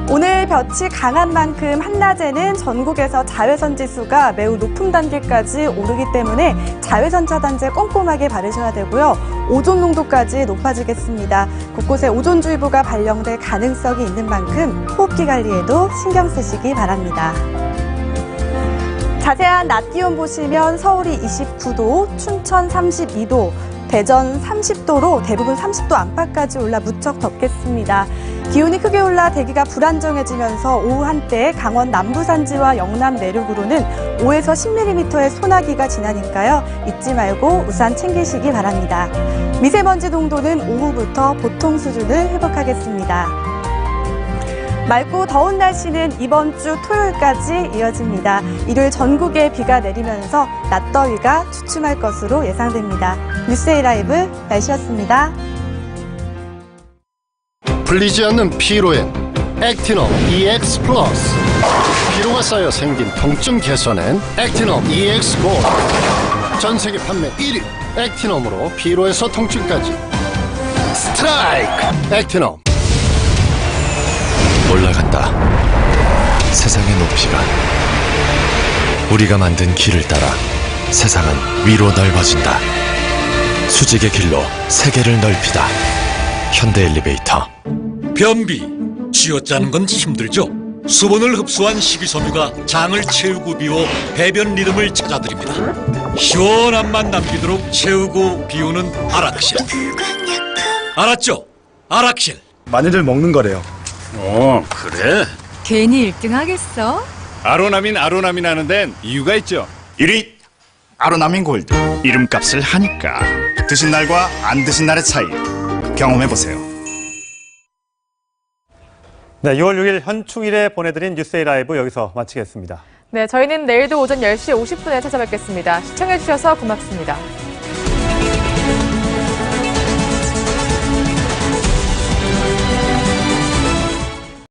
Speaker 5: 오늘 볕이 강한 만큼 한낮에는 전국에서 자외선 지수가 매우 높은 단계까지 오르기 때문에 자외선 차단제 꼼꼼하게 바르셔야 되고요. 오존 농도까지 높아지겠습니다. 곳곳에 오존주의보가 발령될 가능성이 있는 만큼 호흡기 관리에도 신경 쓰시기 바랍니다. 자세한 낮 기온 보시면 서울이 29도, 춘천 32도, 대전 30도로 대부분 30도 안팎까지 올라 무척 덥겠습니다. 기온이 크게 올라 대기가 불안정해지면서 오후 한때 강원 남부산지와 영남 내륙으로는 5에서 10mm의 소나기가 지나니까요. 잊지 말고 우산 챙기시기 바랍니다. 미세먼지 농도는 오후부터 보통 수준을 회복하겠습니다. 맑고 더운 날씨는 이번 주 토요일까지 이어집니다. 일요일 전국에 비가 내리면서 낮더위가 주춤할 것으로 예상됩니다. 뉴스에이 라이브 날씨였습니다.
Speaker 13: 풀리지 않는 피로엔 액티넘 EX 플러스. 피로가 쌓여 생긴 통증 개선엔 액티넘 EX 골드. 전 세계 판매 1위 액티넘으로 피로에서 통증까지 스트라이크. 액티넘.
Speaker 14: 올라간다. 세상의 높이가 우리가 만든 길을 따라 세상은 위로 넓어진다. 수직의 길로 세계를 넓히다. 현대 엘리베이터.
Speaker 15: 변비, 쥐어짜는 건 힘들죠? 수분을 흡수한 식이섬유가 장을 채우고 비워 배변 리듬을 찾아드립니다. 시원한 맛 남기도록 채우고 비우는 아락실. 알았죠? 아락실.
Speaker 16: 많이들 먹는 거래요.
Speaker 15: 그래?
Speaker 17: 괜히 1등 하겠어?
Speaker 16: 아로나민 하는 데는 이유가 있죠. 1위 아로나민 골드. 이름값을 하니까. 드신 날과 안 드신 날의 차이 경험해보세요.
Speaker 1: 네, 6월 6일 현충일에 보내드린 뉴스에이 라이브 여기서 마치겠습니다.
Speaker 2: 네, 저희는 내일도 오전 10시 50분에 찾아뵙겠습니다. 시청해주셔서 고맙습니다.